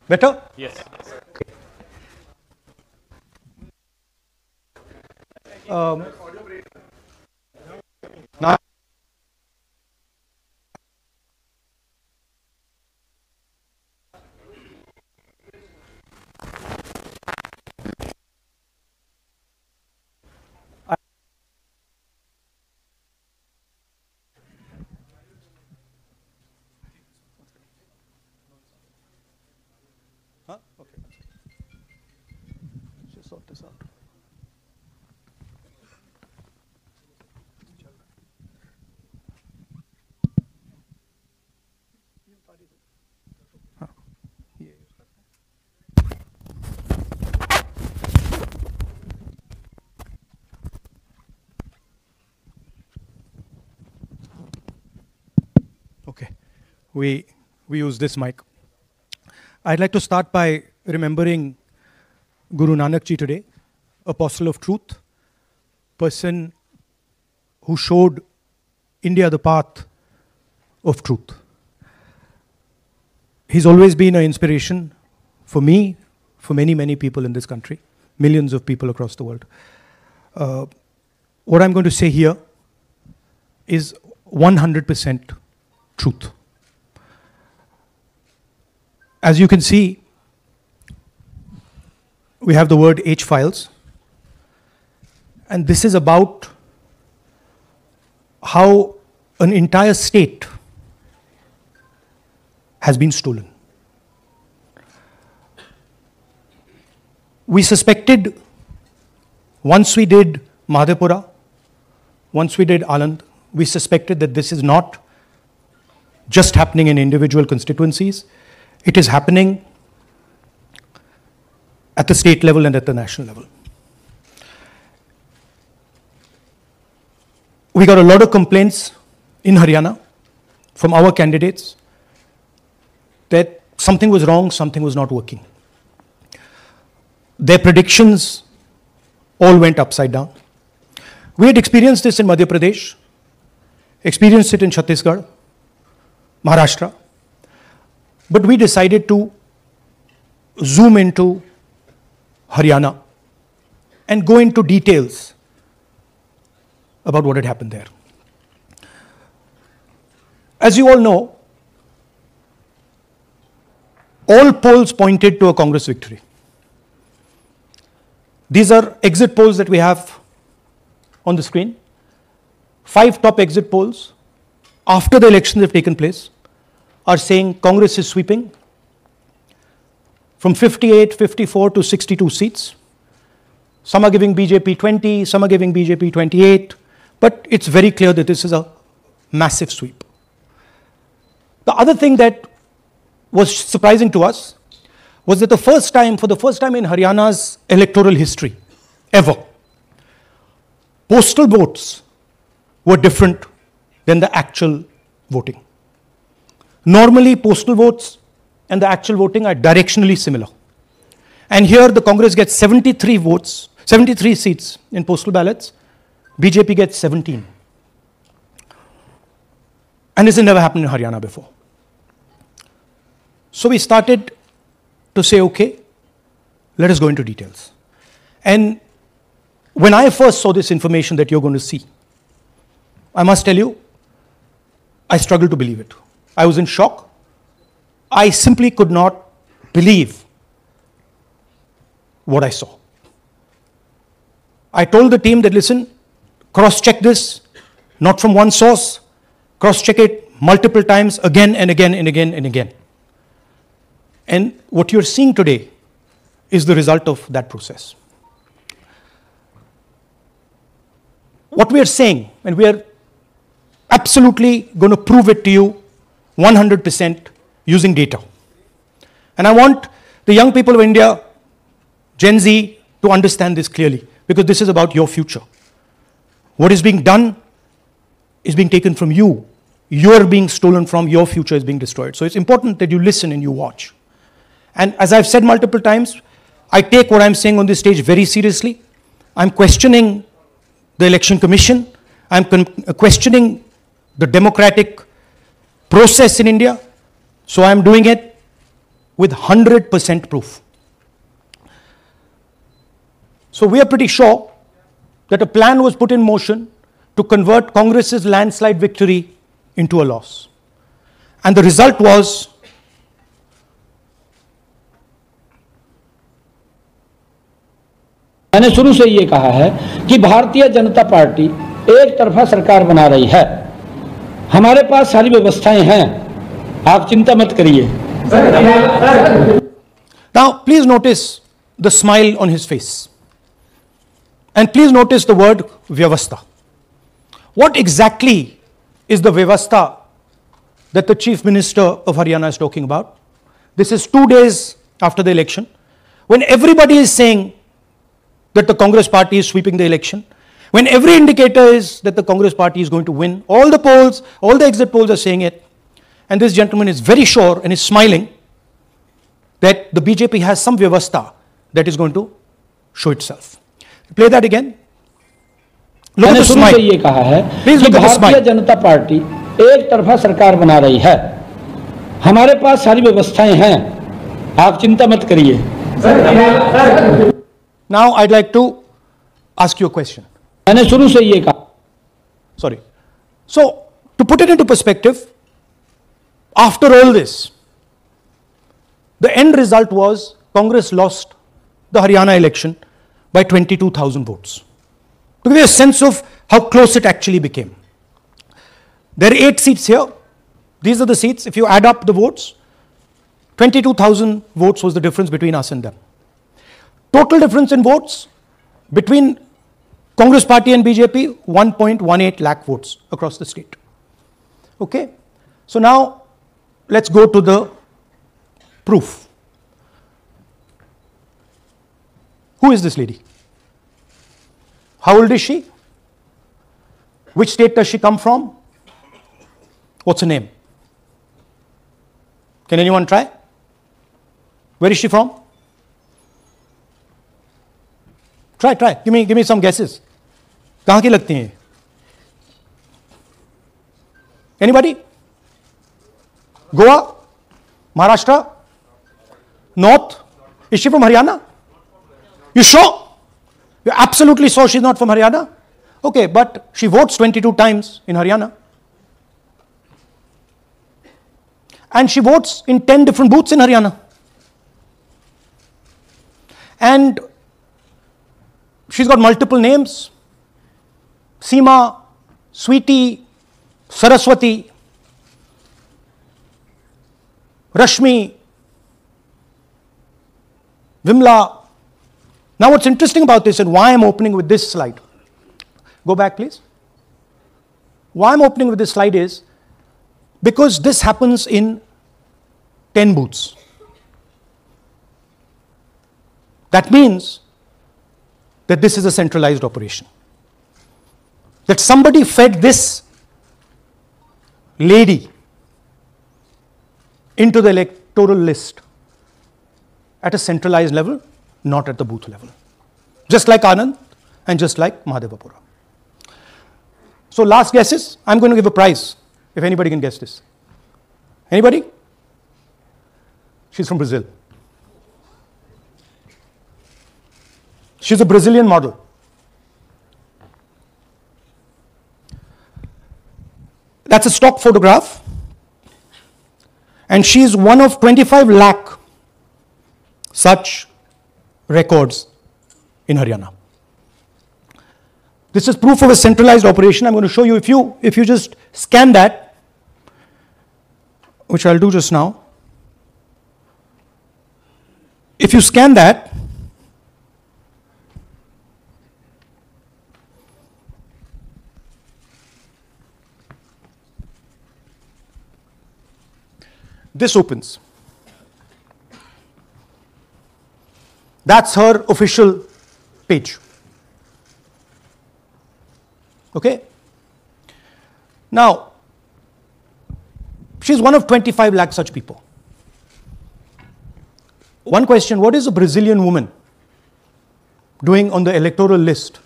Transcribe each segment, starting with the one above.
Better? Yes. Now, okay. Just sort this out. Okay, we use this mic. I'd like to start by remembering Guru Nanak Ji today, apostle of truth, person who showed India the path of truth. He's always been an inspiration for me, for many, many people in this country, millions of people across the world. What I'm going to say here is 100% truth. As you can see, we have the word H files, and this is about how an entire state has been stolen. We suspected, once we did Madhepura, once we did Aland, we suspected that this is not just happening in individual constituencies, it is happening at the state level and at the national level. We got a lot of complaints in Haryana from our candidates that something was wrong, something was not working. Their predictions all went upside down. We had experienced this in Madhya Pradesh, experienced it in Chhattisgarh, Maharashtra, but we decided to zoom into Haryana and go into details about what had happened there. As you all know, all polls pointed to a Congress victory. These are exit polls that we have on the screen. 5 top exit polls after the elections have taken place are saying Congress is sweeping from 58, 54 to 62 seats. Some are giving BJP 20, some are giving BJP 28, but it's very clear that this is a massive sweep. The other thing that was surprising to us was that for the first time in Haryana's electoral history, ever, postal votes were different than the actual voting. Normally, postal votes and the actual voting are directionally similar. And here the Congress gets 73 votes, 73 seats in postal ballots, BJP gets 17. And this has never happened in Haryana before. So we started to say, okay, let us go into details. And when I first saw this information that you're going to see, I must tell you, I struggled to believe it. I was in shock. I simply could not believe what I saw. I told the team that, listen, cross-check this, not from one source, cross-check it multiple times, again and again and again and again. And what you're seeing today is the result of that process. What we are saying, and we are absolutely going to prove it to you 100% using data. And I want the young people of India, Gen Z, to understand this clearly, because this is about your future. What is being done is being taken from you you're being stolen from, your future is being destroyed. So it's important that you listen and you watch. And as I've said multiple times, I take what I'm saying on this stage very seriously. I'm questioning the Election Commission. I'm questioning the democratic process in India. So I'm doing it with 100% proof. So we are pretty sure that a plan was put in motion to convert Congress's landslide victory into a loss. And the result was मैंने शुरू से ये कहा है कि Bharatiya Janata party एक तरफा सरकार बना रही है। हमारे पास सारी व्यवस्थाएं हैं, आप चिंता मत करिए। Now please notice the smile on his face. And please notice the word Vyavastha. What exactly is the Vyavastha that the Chief Minister of Haryana is talking about? This is 2 days after the election, when everybody is saying that the Congress party is sweeping the election, when every indicator is that the Congress party is going to win, all the polls, all the exit polls are saying it, and this gentleman is very sure and is smiling that the BJP has some Vyavastha that is going to show itself. Play that again. Look at the smile. मैंने शुरू से ये कहा है कि Bharatiya Janata party एक तरफा सरकार बना रही है। हमारे पास सारी व्यवस्थाएं हैं, आप चिंता मत करिए। Now I'd like to ask you a question. मैंने शुरू से ये कहा। Sorry. So to put it into perspective, after all this, the end result was Congress lost the Haryana election by 22,000 votes. To give you a sense of how close it actually became. There are 8 seats here. These are the seats. If you add up the votes, 22,000 votes was the difference between us and them. Total difference in votes between Congress party and BJP, 1.18 lakh votes across the state. Okay? So now, let's go to the proof. Who is this lady? How old is she? Which state does she come from? What's her name? Can anyone try? Where is she from? Try. Give me some guesses. कहाँ की लगती हैं? Anybody? Goa? Maharashtra? North? Is she from Haryana? You sure? You're absolutely sure she's not from Haryana? Okay, but she votes 22 times in Haryana. And she votes in 10 different booths in Haryana. And she's got multiple names. Seema, Sweetie, Saraswati, Rashmi, Vimla. Now what's interesting about this and why I'm opening with this slide. Go back please. Why I'm opening with this slide is because this happens in 10 booths. That means that this is a centralized operation. That somebody fed this lady into the electoral list at a centralized level, not at the booth level. Just like Anand and just like Mahadevapura. So last guesses, I'm going to give a prize if anybody can guess this. Anybody? She's from Brazil. She's a Brazilian model. That's a stock photograph. And she's one of 25 lakh such records in Haryana. This is proof of a centralized operation. I'm going to show you, if you just scan that, which I'll do just now. If you scan that, this opens. That's her official page. Okay? Now, She's one of 25 lakh such people. One question, what is a Brazilian woman doing on the electoral list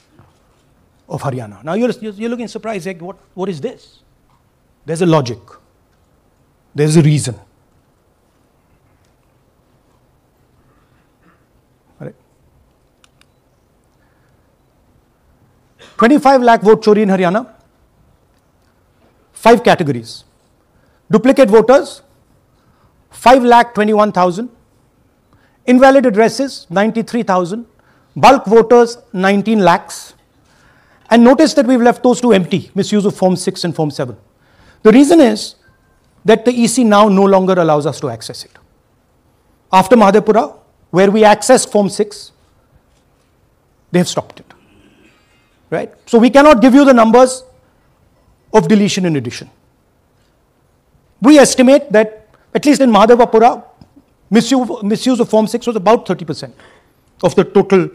of Haryana? Now you're looking surprised, like, what is this? There's a logic. There's a reason. All right. 25 lakh vote chori in Haryana. 5 categories. Duplicate voters, 5,21,000. Invalid addresses, 93,000. Bulk voters, 19 lakhs. And notice that we've left those two empty, misuse of Form 6 and Form 7. The reason is that the EC now no longer allows us to access it. After Mahadevpura, where we accessed Form 6, they have stopped it. Right? So we cannot give you the numbers of deletion and addition. We estimate that, at least in Mahadevpura, misuse of Form 6 was about 30% of the total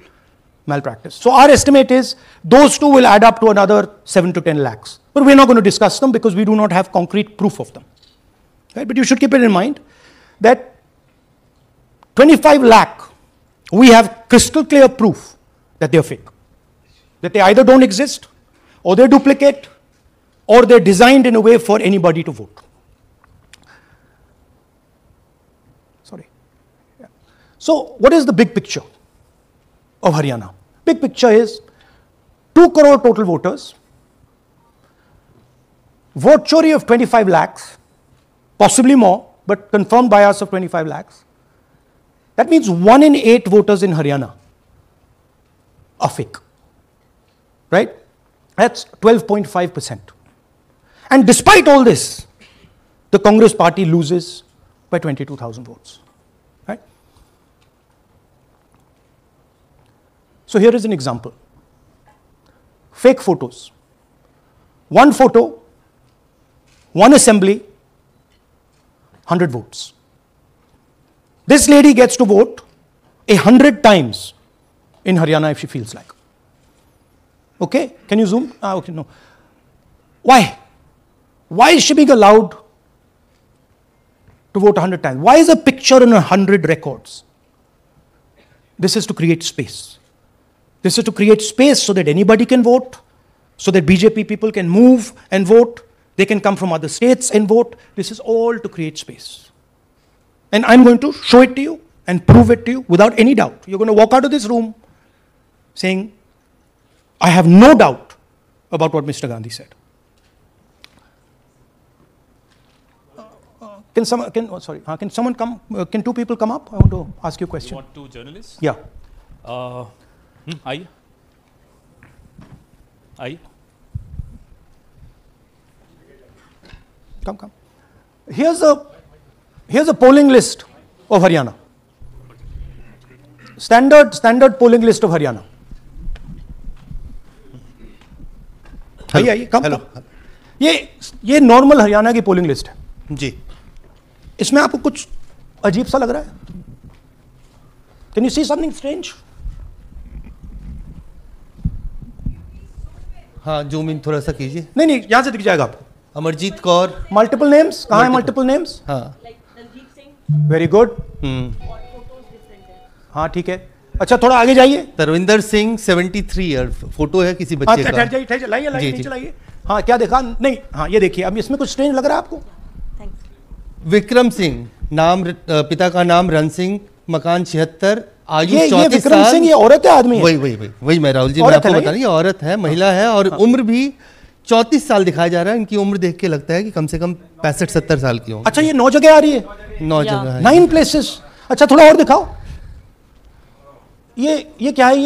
malpractice. So our estimate is those two will add up to another 7 to 10 lakhs. But we're not going to discuss them because we do not have concrete proof of them. Right? But you should keep it in mind that 25 lakh, we have crystal clear proof that they're fake. That they either don't exist, or they're duplicate, or they're designed in a way for anybody to vote. Sorry. Yeah. So what is the big picture of Haryana? Big picture is 2 crore total voters, vote chori of 25 lakhs, possibly more, but confirmed bias of 25 lakhs. That means 1 in 8 voters in Haryana are fake. Right? That's 12.5%. And despite all this, the Congress party loses by 22,000 votes. Right? So here is an example. Fake photos. 1 photo, 1 assembly, 100 votes. This lady gets to vote 100 times in Haryana if she feels like. Okay, can you zoom? Okay, no. Why? Why is she being allowed to vote 100 times? Why is a picture in 100 records? This is to create space. This is to create space so that anybody can vote, so that BJP people can move and vote. They can come from other states and vote. This is all to create space. And I'm going to show it to you and prove it to you without any doubt. You're going to walk out of this room saying, I have no doubt about what Mr. Gandhi said. Can someone come? Can 2 people come up? I want to ask you a question. You want 2 journalists? Yeah. Aye. Come. Here's a polling list of Haryana. Standard polling list of Haryana. आइए कम ये normal Haryana की polling list है जी. इसमें आपको कुछ अजीब सा लग रहा है? Can you see something strange? हाँ, जूम इन थोड़ा सा कीजिए. नहीं यहां से दिख जाएगा आपको. अमरजीत कौर. मल्टीपल नेम्स कहाँ है? Multiple names. हाँ, वेरी गुड. हाँ ठीक है. अच्छा थोड़ा आगे जाइए. तरविंदर सिंह 73 ईयर. फोटो है किसी बच्चे का. ठहर जाइए नीचे लाइए. हाँ क्या देखा? नहीं हाँ ये देखिए. अब इसमें कुछ स्ट्रेंज लग रहा है आपको? विक्रम सिंह, नाम पिता का नाम रन सिंह, मकान 76, आयु 34 साल. विक्रम सिंह ये औरत है आदमी है? वही मैं राहुल जी मैं आपको बता रही हूँ. औरत है, महिला है और उम्र भी 34 साल दिखाया जा रहा है. इनकी उम्र देख के लगता है कि कम से कम 65-70 साल की हो. अच्छा ये 9 जगह आ रही है? 9 जगह है. 9 प्लेसेस. अच्छा थोड़ा और दिखाओ. ये क्या है?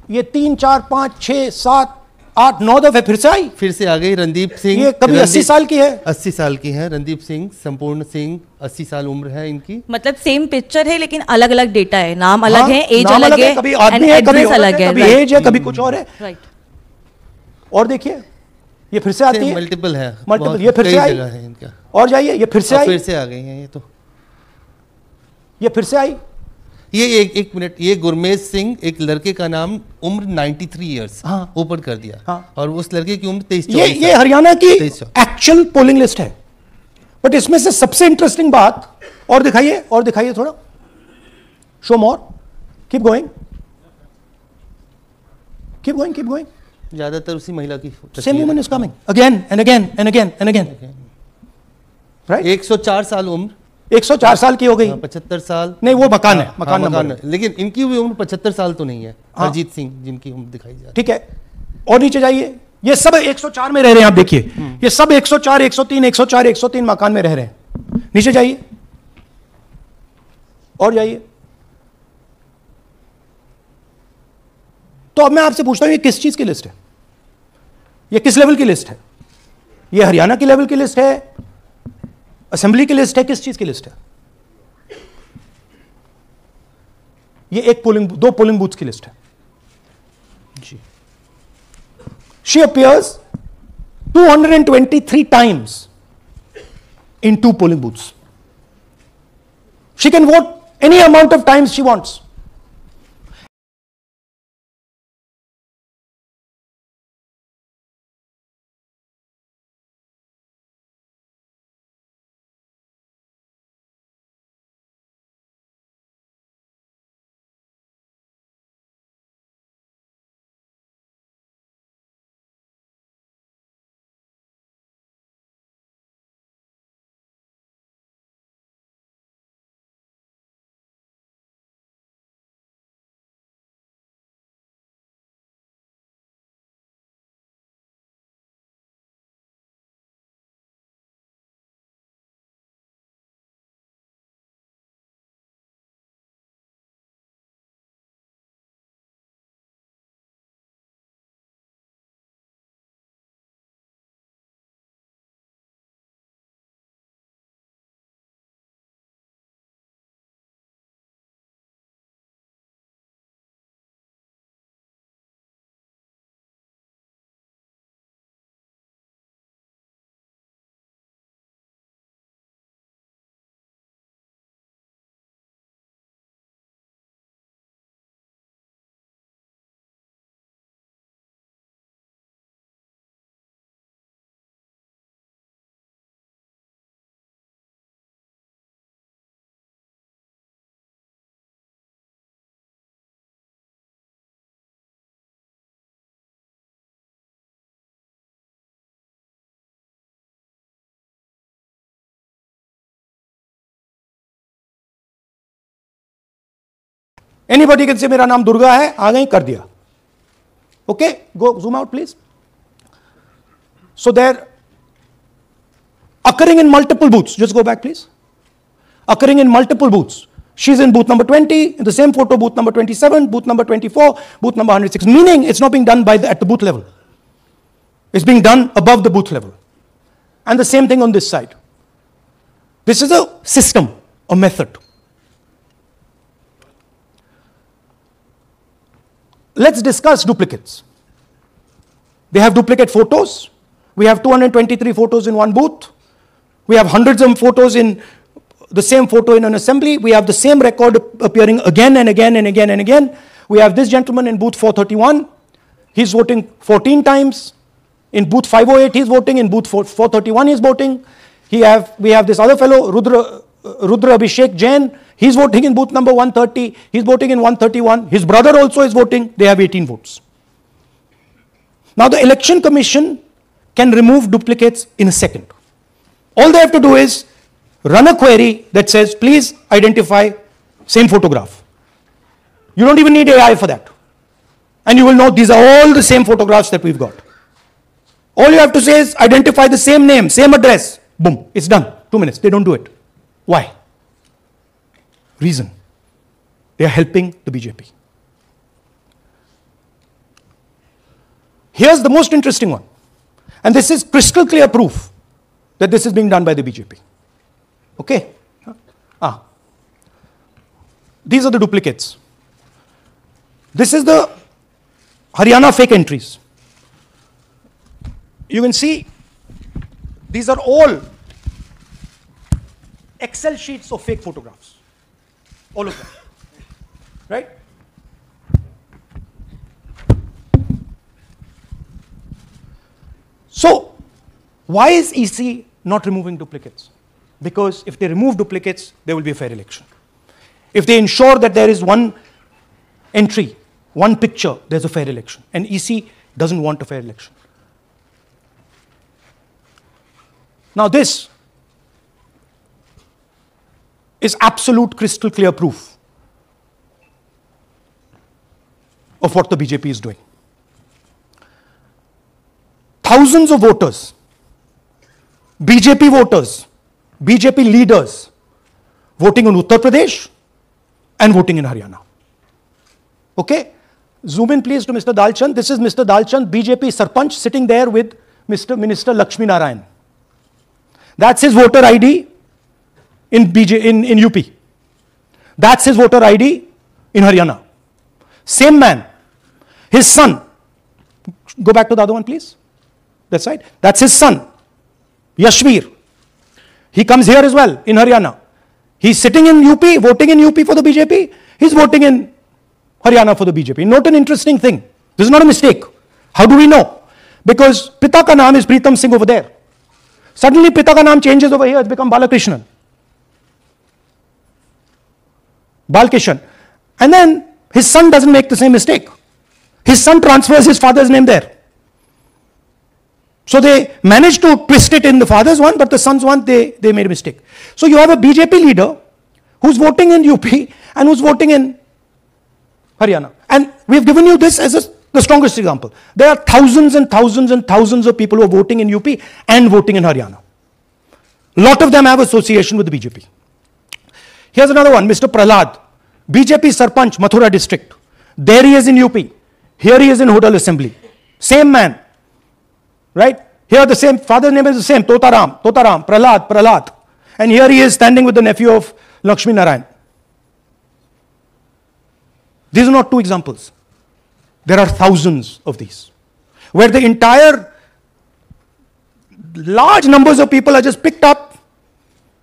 ये 3 4 5 6 7 8 9 दफे फिर से आ गई. रणदीप सिंह. ये कभी 80 साल की है? 80 साल की है. रणदीप सिंह, संपूर्ण सिंह, 80 साल उम्र है इनकी. मतलब सेम पिक्चर है लेकिन अलग अलग डेटा है. नाम अलग है, एज अलग है, कभी आदमी है, कभी अलग है, कभी एज है, कभी कुछ और है. राइट. और देखिए ये फिर से आती है. मल्टीपल है. मल्टीपल. ये फिर से आई है इनका. और जाइए ये फिर से आई. फिर से आ गई हैं ये तो. ये फिर से आई. ये एक मिनट. ये गुरमेज सिंह, एक लड़के का नाम, उम्र 93 इयर्स. हाँ. ऊपर कर दिया. हाँ. और उस लड़के की उम्र 23-24. ये हरियाणा की एक्चुअल पोलिंग लिस्ट है. बट इसमें से सबसे इंटरेस्टिंग बात, और दिखाइए थोड़ा, शो मोर, कीप गोइंग, ज्यादातर उसी महिला की same woman is coming again and again and again and again, right? 104 साल उम्र, 104 साल की हो गई, 75 साल नहीं वो मकान है, मकान नंबर है। लेकिन इनकी भी उम्र 75 साल तो नहीं है। हरजीत सिंह जिनकी उम्र दिखाई जा रही है, ठीक है। और नीचे जाइए, ये सब 104 में रह रहे हैं, आप देखिए ये सब 104, 103, 104, 103 मकान में रह रहे हैं। नीचे जाइए और जाइए। तो अब मैं आपसे पूछता हूं, ये किस चीज की लिस्ट है? ये किस लेवल की लिस्ट है? ये हरियाणा की लेवल की लिस्ट है, असेंबली की लिस्ट है, किस चीज की लिस्ट है? ये दो पोलिंग बूथ्स की लिस्ट है जी। She appears 223 times in 2 polling booths. She can vote any amount of times she wants. Anybody can say मेरा नाम दुर्गा है, आ गई, कर दिया। Okay, go zoom out please. So they're occurring in multiple booths. Just go back please. Occurring in multiple booths. She's in booth number 20, in the same photo booth number 27, booth number 24, booth number 106. Meaning it's not being done at the booth level. It's being done above the booth level. And the same thing on this side. This is a system, a method. Let's discuss duplicates. They have duplicate photos. We have 223 photos in one booth. We have hundreds of photos in the same photo in an assembly. We have the same record appearing again and again and again and again. We have this gentleman in booth 431. He's voting 14 times. In booth 508 he's voting. In booth 431 he's voting. We have this other fellow, Rudra Abhishek Jain. He's voting in booth number 130. He's voting in 131. His brother also is voting. They have 18 votes. Now the Election Commission can remove duplicates in a second. All they have to do is run a query that says, please identify same photograph. You don't even need AI for that. And you will know these are all the same photographs that we've got. All you have to say is identify the same name, same address. Boom, it's done. 2 minutes. They don't do it. Why? Reason. They are helping the BJP. Here's the most interesting one. And this is crystal clear proof that this is being done by the BJP. Okay? These are the duplicates. This is the Haryana fake entries. You can see these are all Excel sheets of fake photographs. All of them. Right? So, why is EC not removing duplicates? because if they remove duplicates, there will be a fair election. If they ensure that there is one entry, one picture, there's a fair election. And EC doesn't want a fair election. Now this is absolute crystal clear proof of what the BJP is doing. Thousands of voters, BJP voters, BJP leaders voting in Uttar Pradesh and voting in Haryana. Okay? Zoom in please to Mr. Dalchand. This is Mr. Dalchand, BJP Sarpanch, sitting there with Mr. Minister Lakshmi Narayan. That's his voter ID in UP. That's his voter ID in Haryana. Same man. His son. Go back to the other one, please. That's right. That's his son, Yashveer. He comes here as well in Haryana. He's sitting in UP, voting in UP for the BJP. He's voting in Haryana for the BJP. Note an interesting thing. This is not a mistake. How do we know? Because Pita ka naam is Pritam Singh over there. Suddenly Pita ka naam changes over here. It's become Balakrishnan. Balkishan. And then his son doesn't make the same mistake. His son transfers his father's name there. So they managed to twist it in the father's one, but the son's one, they made a mistake. So you have a BJP leader who's voting in UP and who's voting in Haryana. And we've given you this as the strongest example. There are thousands and thousands and thousands of people who are voting in UP and voting in Haryana. A lot of them have association with the BJP. Here's another one, Mr. Prahlad, BJP Sarpanch, Mathura district. There he is in UP. Here he is in Hodal Assembly. Same man. Right? Here the same, father's name is the same, Totaram, Prahlad. And here he is standing with the nephew of Lakshmi Narayan. These are not two examples. There are thousands of these, where the entire large numbers of people are just picked up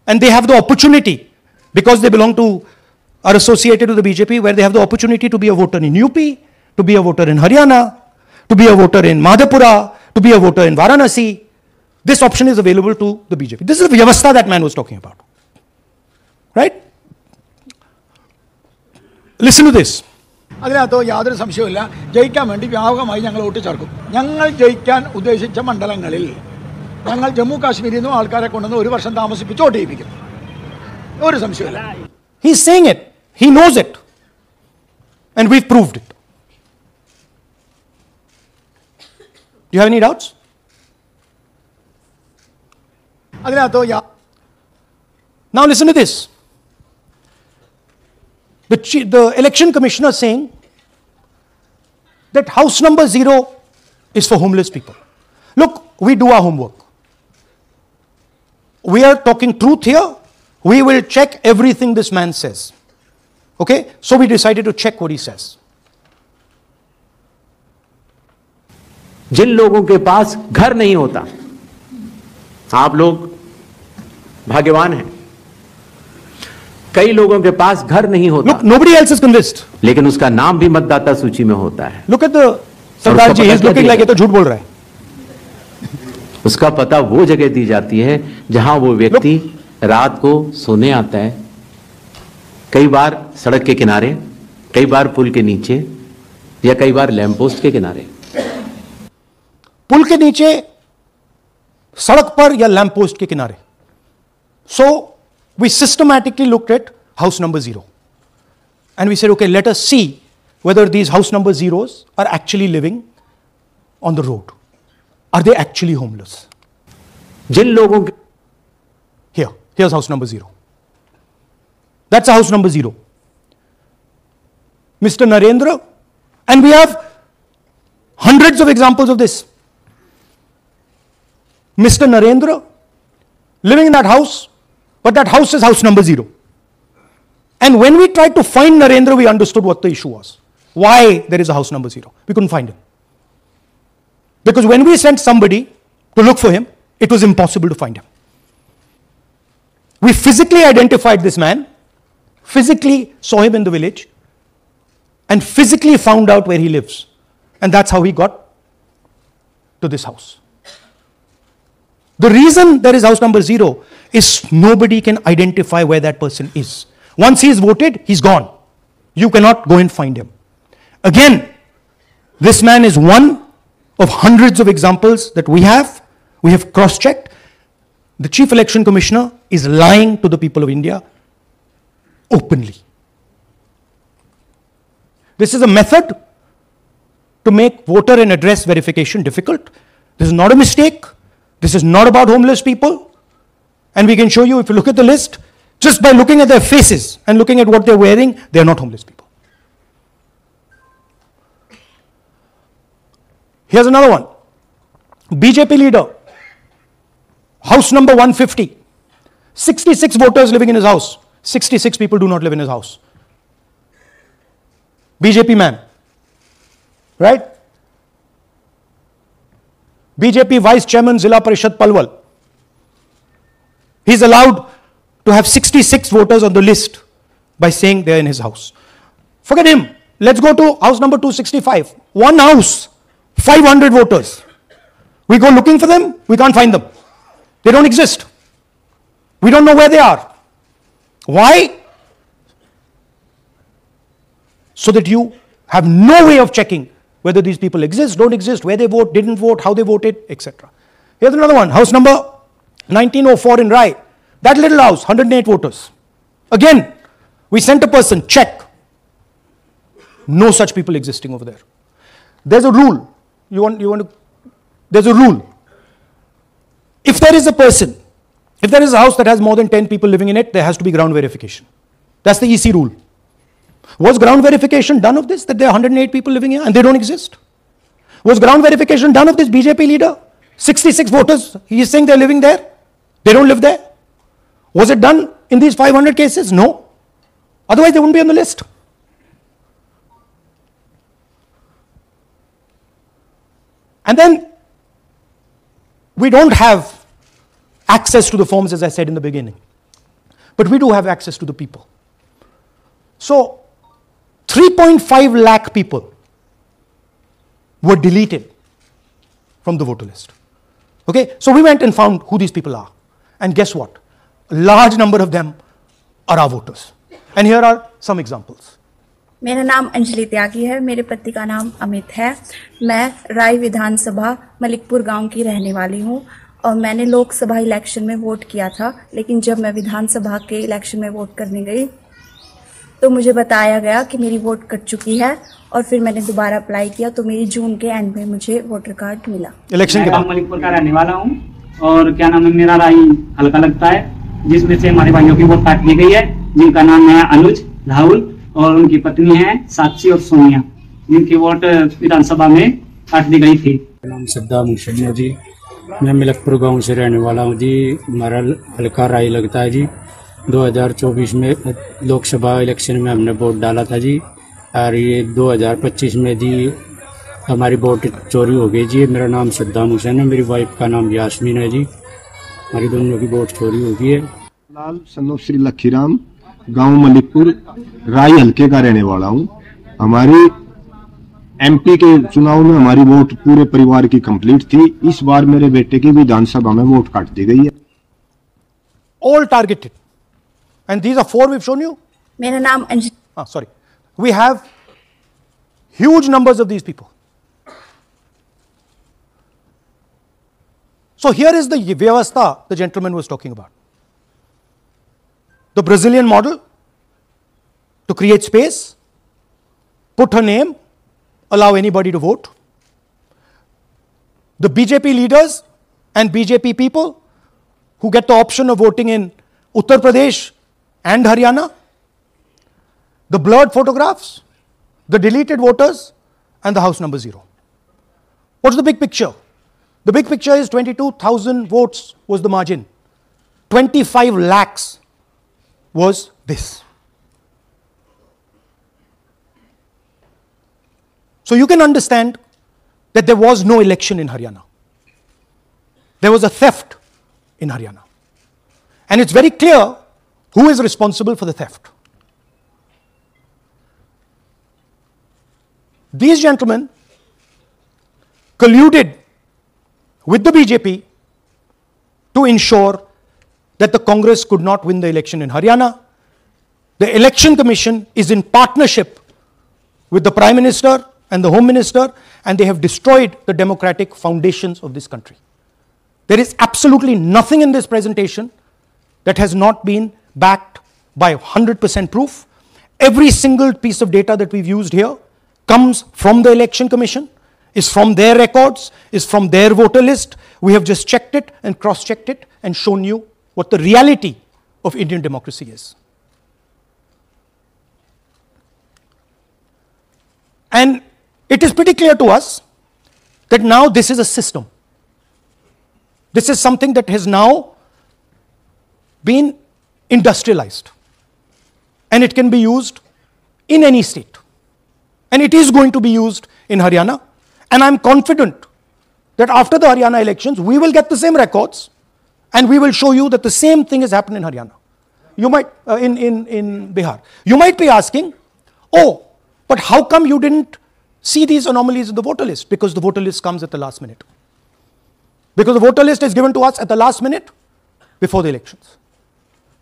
and they have the opportunity, because they belong to, are associated with the BJP, where they have the opportunity to be a voter in UP, to be a voter in Haryana, to be a voter in Madhepura, to be a voter in Varanasi. This option is available to the BJP. This is the Vyavastha that man was talking about. Right? Listen to this. അതിനകത്ത് യാതൊരു സംശയവുമില്ല. ജയിക്കാൻ വേണ്ടി വ്യാപകമായി ഞങ്ങൾ vote ചേർക്കും. ഞങ്ങൾ ജയിക്കാൻ ഉദ്ദേശിച്ച മണ്ഡലങ്ങളിൽ ഞങ്ങൾ ജമ്മു കാശ്മീരിൽ നിന്നും ആൾക്കാരെ കൊണ്ടുവന്ന് ഒരു വർഷം താമസിപ്പിച്ച് വോട്ട് ചെയ്യിപ്പിക്കും. ഒരു സംശയവുമില്ല. He is saying it. He knows it. And we've proved it. Do you have any doubts? Now listen to this. The election commissioner saying that house number 0 is for homeless people. Look, we do our homework. We are talking truth here. We will check everything this man says. Okay? So we decided to check what he says. जिन लोगों के पास घर नहीं होता, आप लोग भाग्यवान हैं. कई लोगों के पास घर नहीं होता. Look, nobody else is convinced. लेकिन उसका नाम भी मतदाता सूची में होता है. Look at the Sardar ji, he's looking like ये तो झूठ बोल रहा है. उसका पता वो जगह दी जाती है जहां वो व्यक्ति रात को सोने आता है. कई बार सड़क के किनारे, कई बार पुल के नीचे, या कई बार लैंप पोस्ट के किनारे. पुल के नीचे, सड़क पर या लैंप पोस्ट के किनारे. So we systematically looked at house number 0. And we said, okay, let us see whether these house number 0s are actually living on the road. Are they actually homeless? जिन लोगों के Here's house number 0. That's house number 0. Mr. Narendra, and we have hundreds of examples of this. Mr. Narendra living in that house, but that house is house number 0. And when we tried to find Narendra, we understood what the issue was. Why there is a house number 0. We couldn't find him. Because when we sent somebody to look for him, it was impossible to find him. We physically identified this man, physically saw him in the village, and physically found out where he lives. And that's how he got to this house. The reason there is house number 0 is nobody can identify where that person is. Once he is voted, he's gone. You cannot go and find him. Again, this man is one of hundreds of examples that we have. We have cross-checked. The Chief Election Commissioner is lying to the people of India openly. This is a method to make voter and address verification difficult. This is not a mistake. This is not about homeless people. And we can show you, if you look at the list, just by looking at their faces and looking at what they're wearing, they are not homeless people. Here's another one. BJP leader, house number 150. 66 voters living in his house. 66 people do not live in his house. BJP man. Right? BJP Vice Chairman Zilla Parishad Palwal. He's allowed to have 66 voters on the list by saying they're in his house. Forget him. Let's go to house number 265. One house, 500 voters. We go looking for them, we can't find them. They don't exist. We don't know where they are. Why? So that you have no way of checking whether these people exist, don't exist, where they vote, didn't vote, how they voted, etc. Here's another one, house number 1904 in Rai. That little house, 108 voters. Again, we sent a person, check. No such people existing over there. There's a rule. There's a rule. If there is a person, if there is a house that has more than 10 people living in it, there has to be ground verification. That's the EC rule. Was ground verification done of this, that there are 108 people living here and they don't exist? Was ground verification done of this BJP leader? 66 voters, he is saying they're living there. They don't live there. Was it done in these 500 cases? No. Otherwise they wouldn't be on the list. And then we don't have access to the forms, as I said in the beginning. But we do have access to the people. So 3.5 lakh people were deleted from the voter list. Okay, so we went and found who these people are. And guess what? A large number of them are our voters. And here are some examples. मेरा नाम अंजलि त्यागी है, मेरे पति का नाम अमित है। मैं राय विधानसभा मलिकपुर गांव की रहने वाली हूं और मैंने लोकसभा इलेक्शन में वोट किया था, लेकिन जब मैं विधानसभा के इलेक्शन में वोट करने गई तो मुझे बताया गया कि मेरी वोट कट चुकी है और फिर मैंने दोबारा अप्लाई किया तो मेरी जून के एंड में मुझे वोटर कार्ड मिला। इलेक्शन के बाद मलिकपुर का रहने वाला हूँ और क्या नाम है, मेरा राय हल्का लगता है, जिसमें से हमारे भाइयों की वोट काट दी गई है, जिनका नाम है अनुज, राहुल और उनकी पत्नी है साक्षी और सोनिया, जिनकी वोट विधानसभा में काट दी गई थी। नाम सद्दाम हुसैन है जी, मैं मलिकपुर गांव से रहने वाला हूं जी। हमारा हल्का राय लगता है जी। 2024 में लोकसभा इलेक्शन में हमने वोट डाला था जी और ये 2025 में जी हमारी वोट चोरी हो गई जी। मेरा नाम सद्दाम हुसैन है, मेरी वाइफ का नाम यास्मीन है जी। हमारी दोनों की वोट चोरी हो गई है। लाल सन्नो श्री लखीराम, गांव मलिकपुर, राय हल्के का रहने वाला हूं। हमारी एमपी के चुनाव में हमारी वोट पूरे परिवार की कंप्लीट थी। इस बार मेरे बेटे की विधानसभा में वोट काट दी गई है। All targeted, and these are 4 we've shown you. मेरा नाम Anjali. Sorry, we have huge numbers of these people. So here is the vyavastha the gentleman was talking about. The Brazilian model to create space, put her name, allow anybody to vote. The BJP leaders and BJP people who get the option of voting in Uttar Pradesh and Haryana. The blurred photographs, the deleted voters, and the house number 0. What's the big picture? The big picture is 22,000 votes was the margin. 25 lakhs was this. So you can understand that there was no election in Haryana. There was a theft in Haryana. And it's very clear who is responsible for the theft. These gentlemen colluded with the BJP to ensure that the Congress could not win the election in Haryana. The Election Commission is in partnership with the Prime Minister and the Home Minister, and they have destroyed the democratic foundations of this country. There is absolutely nothing in this presentation that has not been backed by 100% proof. Every single piece of data that we've used here comes from the Election Commission, is from their records, is from their voter list. We have just checked it and cross-checked it and shown you what the reality of Indian democracy is. And it is pretty clear to us that now this is a system. This is something that has now been industrialized, and it can be used in any state. And it is going to be used in Haryana. And I'm confident that after the Haryana elections, we will get the same records, and we will show you that the same thing has happened in Haryana. You might, in Bihar. You might be asking, oh, but how come you didn't see these anomalies in the voter list? Because the voter list comes at the last minute. Because the voter list is given to us at the last minute before the elections.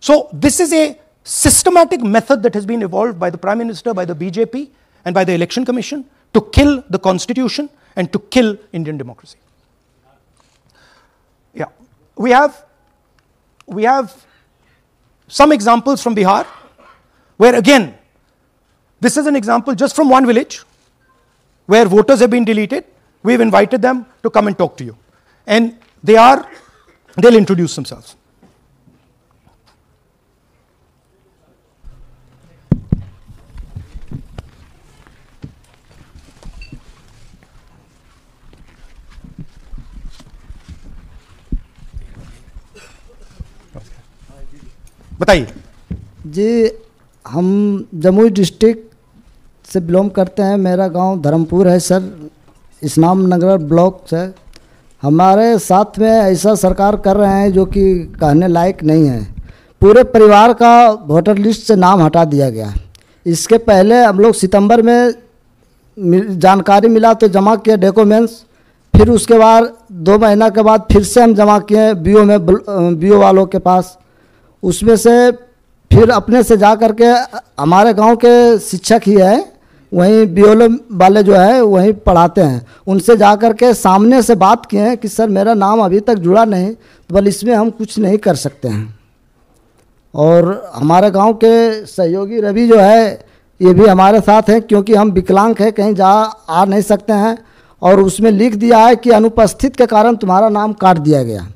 So this is a systematic method that has been evolved by the Prime Minister, by the BJP, and by the Election Commission to kill the Constitution and to kill Indian democracy. Yeah, we have some examples from Bihar, where again, this is an example just from one village where voters have been deleted. We've invited them to come and talk to you. And they'll introduce themselves. बताइए जी। हम Jamui district से belong करते हैं। मेरा गांव धर्मपुर है sir, इस्लाम नगर block से। हमारे साथ में ऐसा सरकार कर रहे हैं जो कि कहने लायक नहीं है। पूरे परिवार का वोटर लिस्ट से नाम हटा दिया गया। इसके पहले हम लोग सितंबर में जानकारी मिला तो जमा किया डॉक्यूमेंट्स, फिर उसके बाद 2 महीना के बाद फिर से हम जमा किए बीओ में, बीओ वालों के पास। उसमें से फिर अपने से जा कर के हमारे गांव के शिक्षक ही है, वहीं बीओ वाले जो है वहीं पढ़ाते हैं, उनसे जा कर के सामने से बात किए हैं कि सर मेरा नाम अभी तक जुड़ा नहीं, तो बोले इसमें हम कुछ नहीं कर सकते हैं। और हमारे गांव के सहयोगी रवि जो है ये भी हमारे साथ हैं, क्योंकि हम विकलांग हैं, कहीं आ नहीं सकते हैं, और उसमें लिख दिया है कि अनुपस्थित के कारण तुम्हारा नाम काट दिया गया,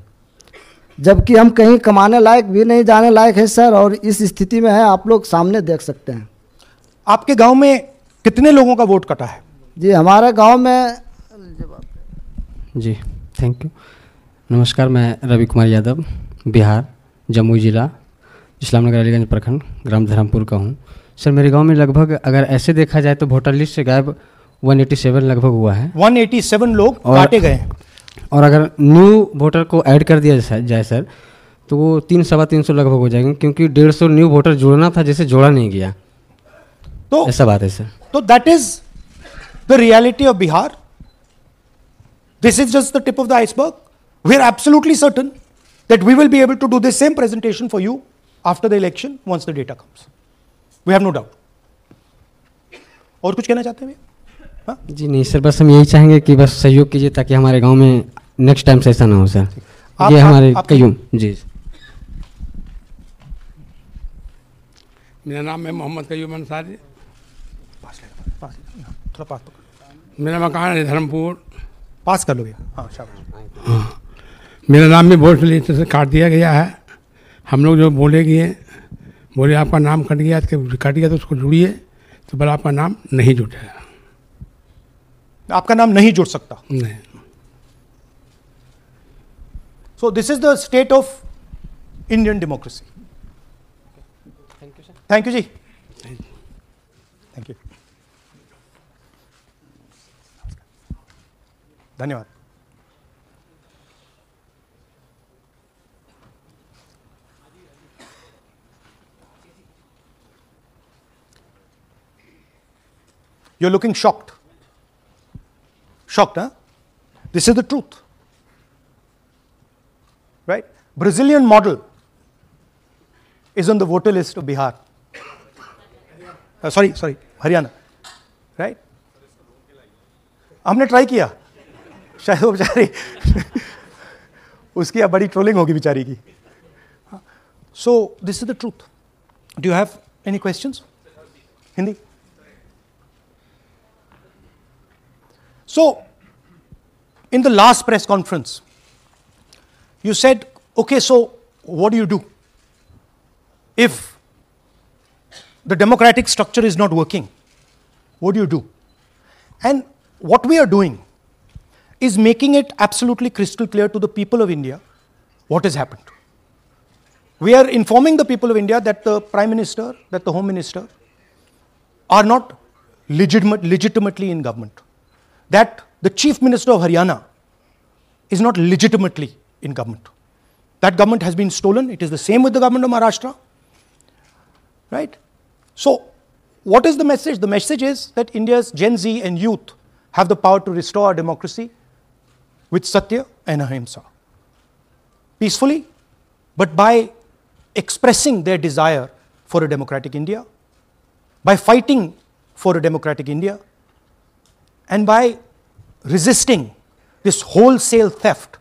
जबकि हम कहीं कमाने लायक भी नहीं जाने लायक है सर। और इस स्थिति में है, आप लोग सामने देख सकते हैं। आपके गांव में कितने लोगों का वोट कटा है? जी हमारे गांव में जी थैंक यू। नमस्कार, मैं रवि कुमार यादव, बिहार, जमुई जिला, इस्लामनगर अलीगंज प्रखंड, ग्राम धर्मपुर का हूँ। सर मेरे गांव में लगभग अगर ऐसे देखा जाए तो वोटर लिस्ट से गायब 187 लगभग हुआ है। 187 लोग काटे गए हैं। और अगर न्यू वोटर को ऐड कर दिया जाए सर तो वो 300-325 लगभग हो जाएंगे, क्योंकि 150 न्यू वोटर जोड़ना था जिसे जोड़ा नहीं गया। तो ऐसा बात है सर। तो that is the reality of Bihar. This is just the tip of the iceberg. We are absolutely certain that we will be able to do this same presentation for you after the election once the data comes. We have no doubt. और कुछ कहना चाहते हैं भैया? जी नहीं sir, बस हम यही चाहेंगे कि बस सहयोग कीजिए ताकि हमारे गांव में नेक्स्ट टाइम से ऐसा ना हो सर। ये हमारे कयूम जी। मेरा नाम है मोहम्मद कयूम अंसारी। थोड़ा पास मेरा मकान है धर्मपुर। पास कर लो भैया। हाँ शाबाश। हाँ, मेरा नाम भी वोटर लिस्ट से काट दिया गया है। हम लोग जो बोले आपका नाम कट गया तो उसको जुड़िए, तो बोला आपका नाम नहीं जुटा है। आपका नाम नहीं जुड़ सकता। नहीं। So this is the state of Indian democracy. Thank you जी। Thank you. धन्यवाद। You're looking shocked. Shocked, huh? This is the truth. Right? Brazilian model is on the voter list of Bihar. Sorry, Haryana, right? हमने try किया, शायद वो बेचारी उसकी अब बड़ी ट्रोलिंग होगी बेचारी की. So this is the truth. Do you have any questions? Hindi? So in the last press conference, you said, okay, so what do? If the democratic structure is not working, what do? And what we are doing is making it absolutely crystal clear to the people of India what has happened. We are informing the people of India that the Prime Minister, that the Home Minister are not legitimately in government. That the Chief Minister of Haryana is not legitimately in government. That government has been stolen. It is the same with the government of Maharashtra. Right? So, what is the message? The message is that India's Gen Z and youth have the power to restore our democracy with Satya and Ahimsa. Peacefully, but by expressing their desire for a democratic India, by fighting for a democratic India, and by resisting this wholesale theft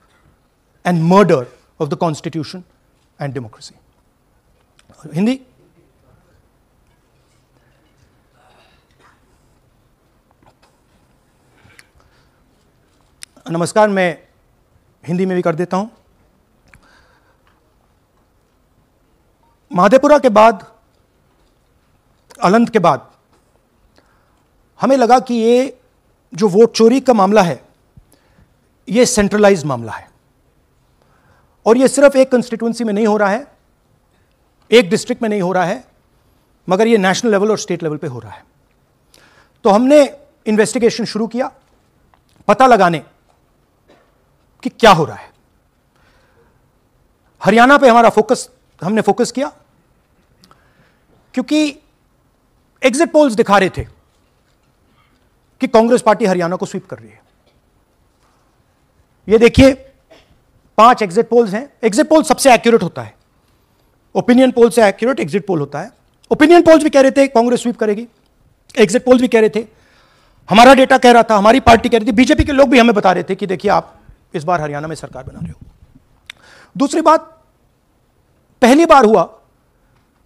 and murder of the Constitution and democracy. Hindi? नमस्कार, मैं हिंदी में भी कर देता हूं. महादेपुरा के बाद, अलंत के बाद हमें लगा कि ये जो वोट चोरी का मामला है, ये सेंट्रलाइज्ड मामला है और ये सिर्फ एक कंस्टिट्यूएंसी में नहीं हो रहा है, एक डिस्ट्रिक्ट में नहीं हो रहा है, मगर ये नेशनल लेवल और स्टेट लेवल पे हो रहा है. तो हमने इन्वेस्टिगेशन शुरू किया, पता लगाने कि क्या हो रहा है. हरियाणा पे हमने फोकस किया क्योंकि एग्जिट पोल्स दिखा रहे थे कि कांग्रेस पार्टी हरियाणा को स्वीप कर रही है. ये देखिए 5 एग्जिट पोल्स हैं. एग्जिट पोल सबसे एक्यूरेट होता है, ओपिनियन पोल से एक्यूरेट एग्जिट पोल होता है. ओपिनियन पोल्स भी कह रहे थे कांग्रेस स्वीप करेगी, एग्जिट पोल्स भी कह रहे थे, हमारा डेटा कह रहा था, हमारी पार्टी कह रही थी, बीजेपी के लोग भी हमें बता रहे थे कि देखिए आप इस बार हरियाणा में सरकार बना रहे हो. दूसरी बात, पहली बार हुआ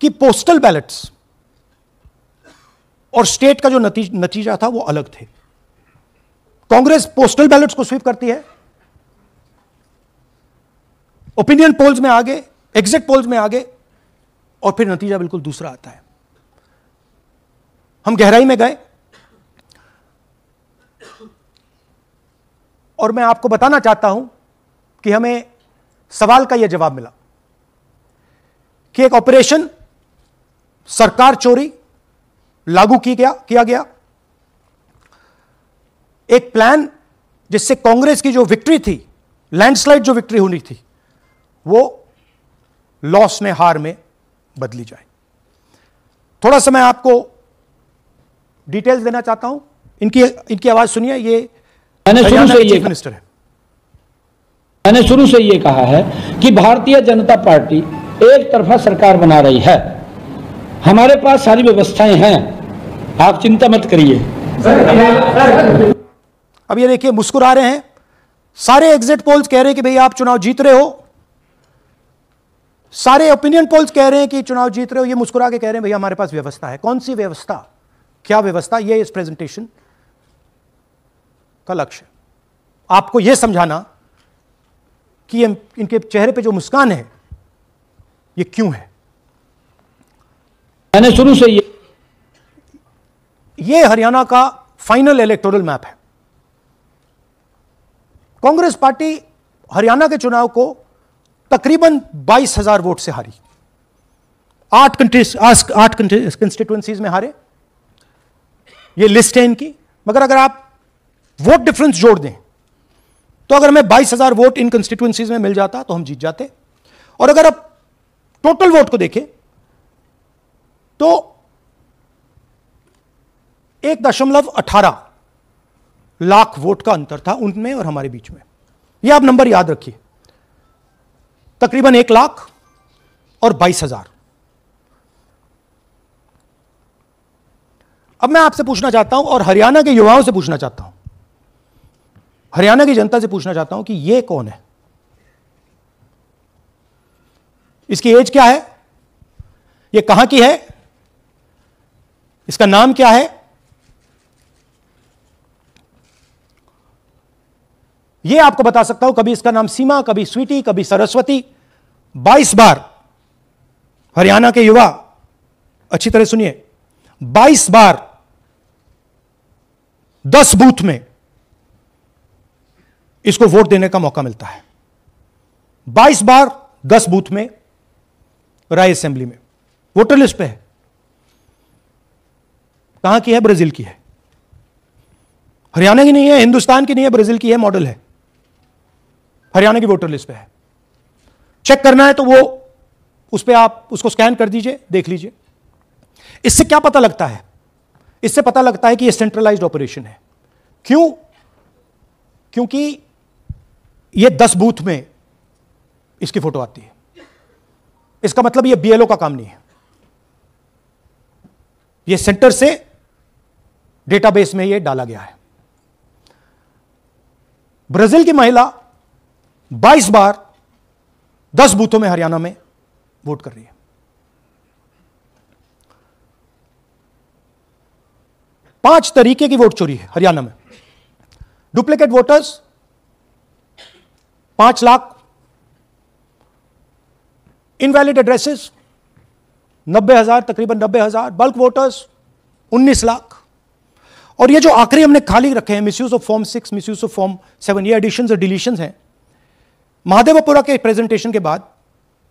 कि पोस्टल बैलेट्स और स्टेट का जो नतीजा था वो अलग थे. कांग्रेस पोस्टल बैलेट्स को स्वीप करती है, ओपिनियन पोल्स में आगे, एग्जिट पोल्स में आगे, और फिर नतीजा बिल्कुल दूसरा आता है. हम गहराई में गए और मैं आपको बताना चाहता हूं कि हमें सवाल का यह जवाब मिला कि एक ऑपरेशन सरकार चोरी लागू किया गया, एक प्लान जिससे कांग्रेस की जो विक्ट्री थी, लैंडस्लाइड जो विक्ट्री होनी थी, वो लॉस में, हार में बदली जाए. थोड़ा सा मैं आपको डिटेल्स देना चाहता हूं. इनकी आवाज सुनिए. ये मैंने शुरू से चीफ मिनिस्टर है. मैंने शुरू से ये कहा है कि भारतीय जनता पार्टी एक तरफा सरकार बना रही है. हमारे पास सारी व्यवस्थाएं हैं, आप चिंता मत करिए. अब ये देखिए, मुस्कुरा रहे हैं. सारे एग्जिट पोल्स कह रहे हैं कि भाई आप चुनाव जीत रहे हो, सारे ओपिनियन पोल्स कह रहे हैं कि चुनाव जीत रहे हो. ये मुस्कुरा के कह रहे हैं भैया हमारे पास व्यवस्था है. कौन सी व्यवस्था, क्या व्यवस्था? ये इस प्रेजेंटेशन का लक्ष्य, आपको यह समझाना कि इनके चेहरे पे जो मुस्कान है ये क्यों है. मैंने शुरू से ये हरियाणा का फाइनल इलेक्टोरल मैप है. कांग्रेस पार्टी हरियाणा के चुनाव को तकरीबन 22,000 वोट से हारी. 8 कंस्टिट्यूएंसीज में हारे. ये लिस्ट है इनकी. मगर अगर आप वोट डिफरेंस जोड़ दें तो अगर हमें 22,000 वोट इन कंस्टिट्यूएंसीज में मिल जाता तो हम जीत जाते. और अगर आप टोटल वोट को देखें तो 1.18 लाख वोट का अंतर था उनमें और हमारे बीच में. यह आप नंबर याद रखिए. तकरीबन 1,22,000। अब मैं आपसे पूछना चाहता हूं और हरियाणा के युवाओं से पूछना चाहता हूं, हरियाणा की जनता से पूछना चाहता हूं कि यह कौन है, इसकी एज क्या है, यह कहां की है, इसका नाम क्या है। यह आपको बता सकता हूं, कभी इसका नाम सीमा, कभी स्वीटी, कभी सरस्वती। 22 बार हरियाणा के युवा, अच्छी तरह सुनिए, 22 बार 10 बूथ में इसको वोट देने का मौका मिलता है। 22 बार 10 बूथ में राय असेंबली में वोटर लिस्ट पे है। कहां की है? ब्राजील की है, हरियाणा की नहीं है, हिंदुस्तान की नहीं है, ब्राजील की है, मॉडल है, हरियाणा की वोटर लिस्ट पे है। चेक करना है तो वो उस पर आप उसको स्कैन कर दीजिए, देख लीजिए। इससे क्या पता लगता है? इससे पता लगता है कि यह सेंट्रलाइज्ड ऑपरेशन है। क्यों? क्योंकि यह 10 बूथ में इसकी फोटो आती है। इसका मतलब यह बीएलओ का काम नहीं है, यह सेंटर से डेटाबेस में यह डाला गया है। ब्राजील की महिला 22 बार 10 बूथों में हरियाणा में वोट कर रही है। 5 तरीके की वोट चोरी है हरियाणा में। Duplicate voters 5 lakh, invalid addresses 90,000, तकरीबन 90,000, बल्क वोटर्स 19 लाख। और ये जो आखिरी हमने खाली रखे हैं, misuse of form 6, misuse of form 7, ये एडिशंस और डिलीशंस हैं। महादेवपुरा के प्रेजेंटेशन के बाद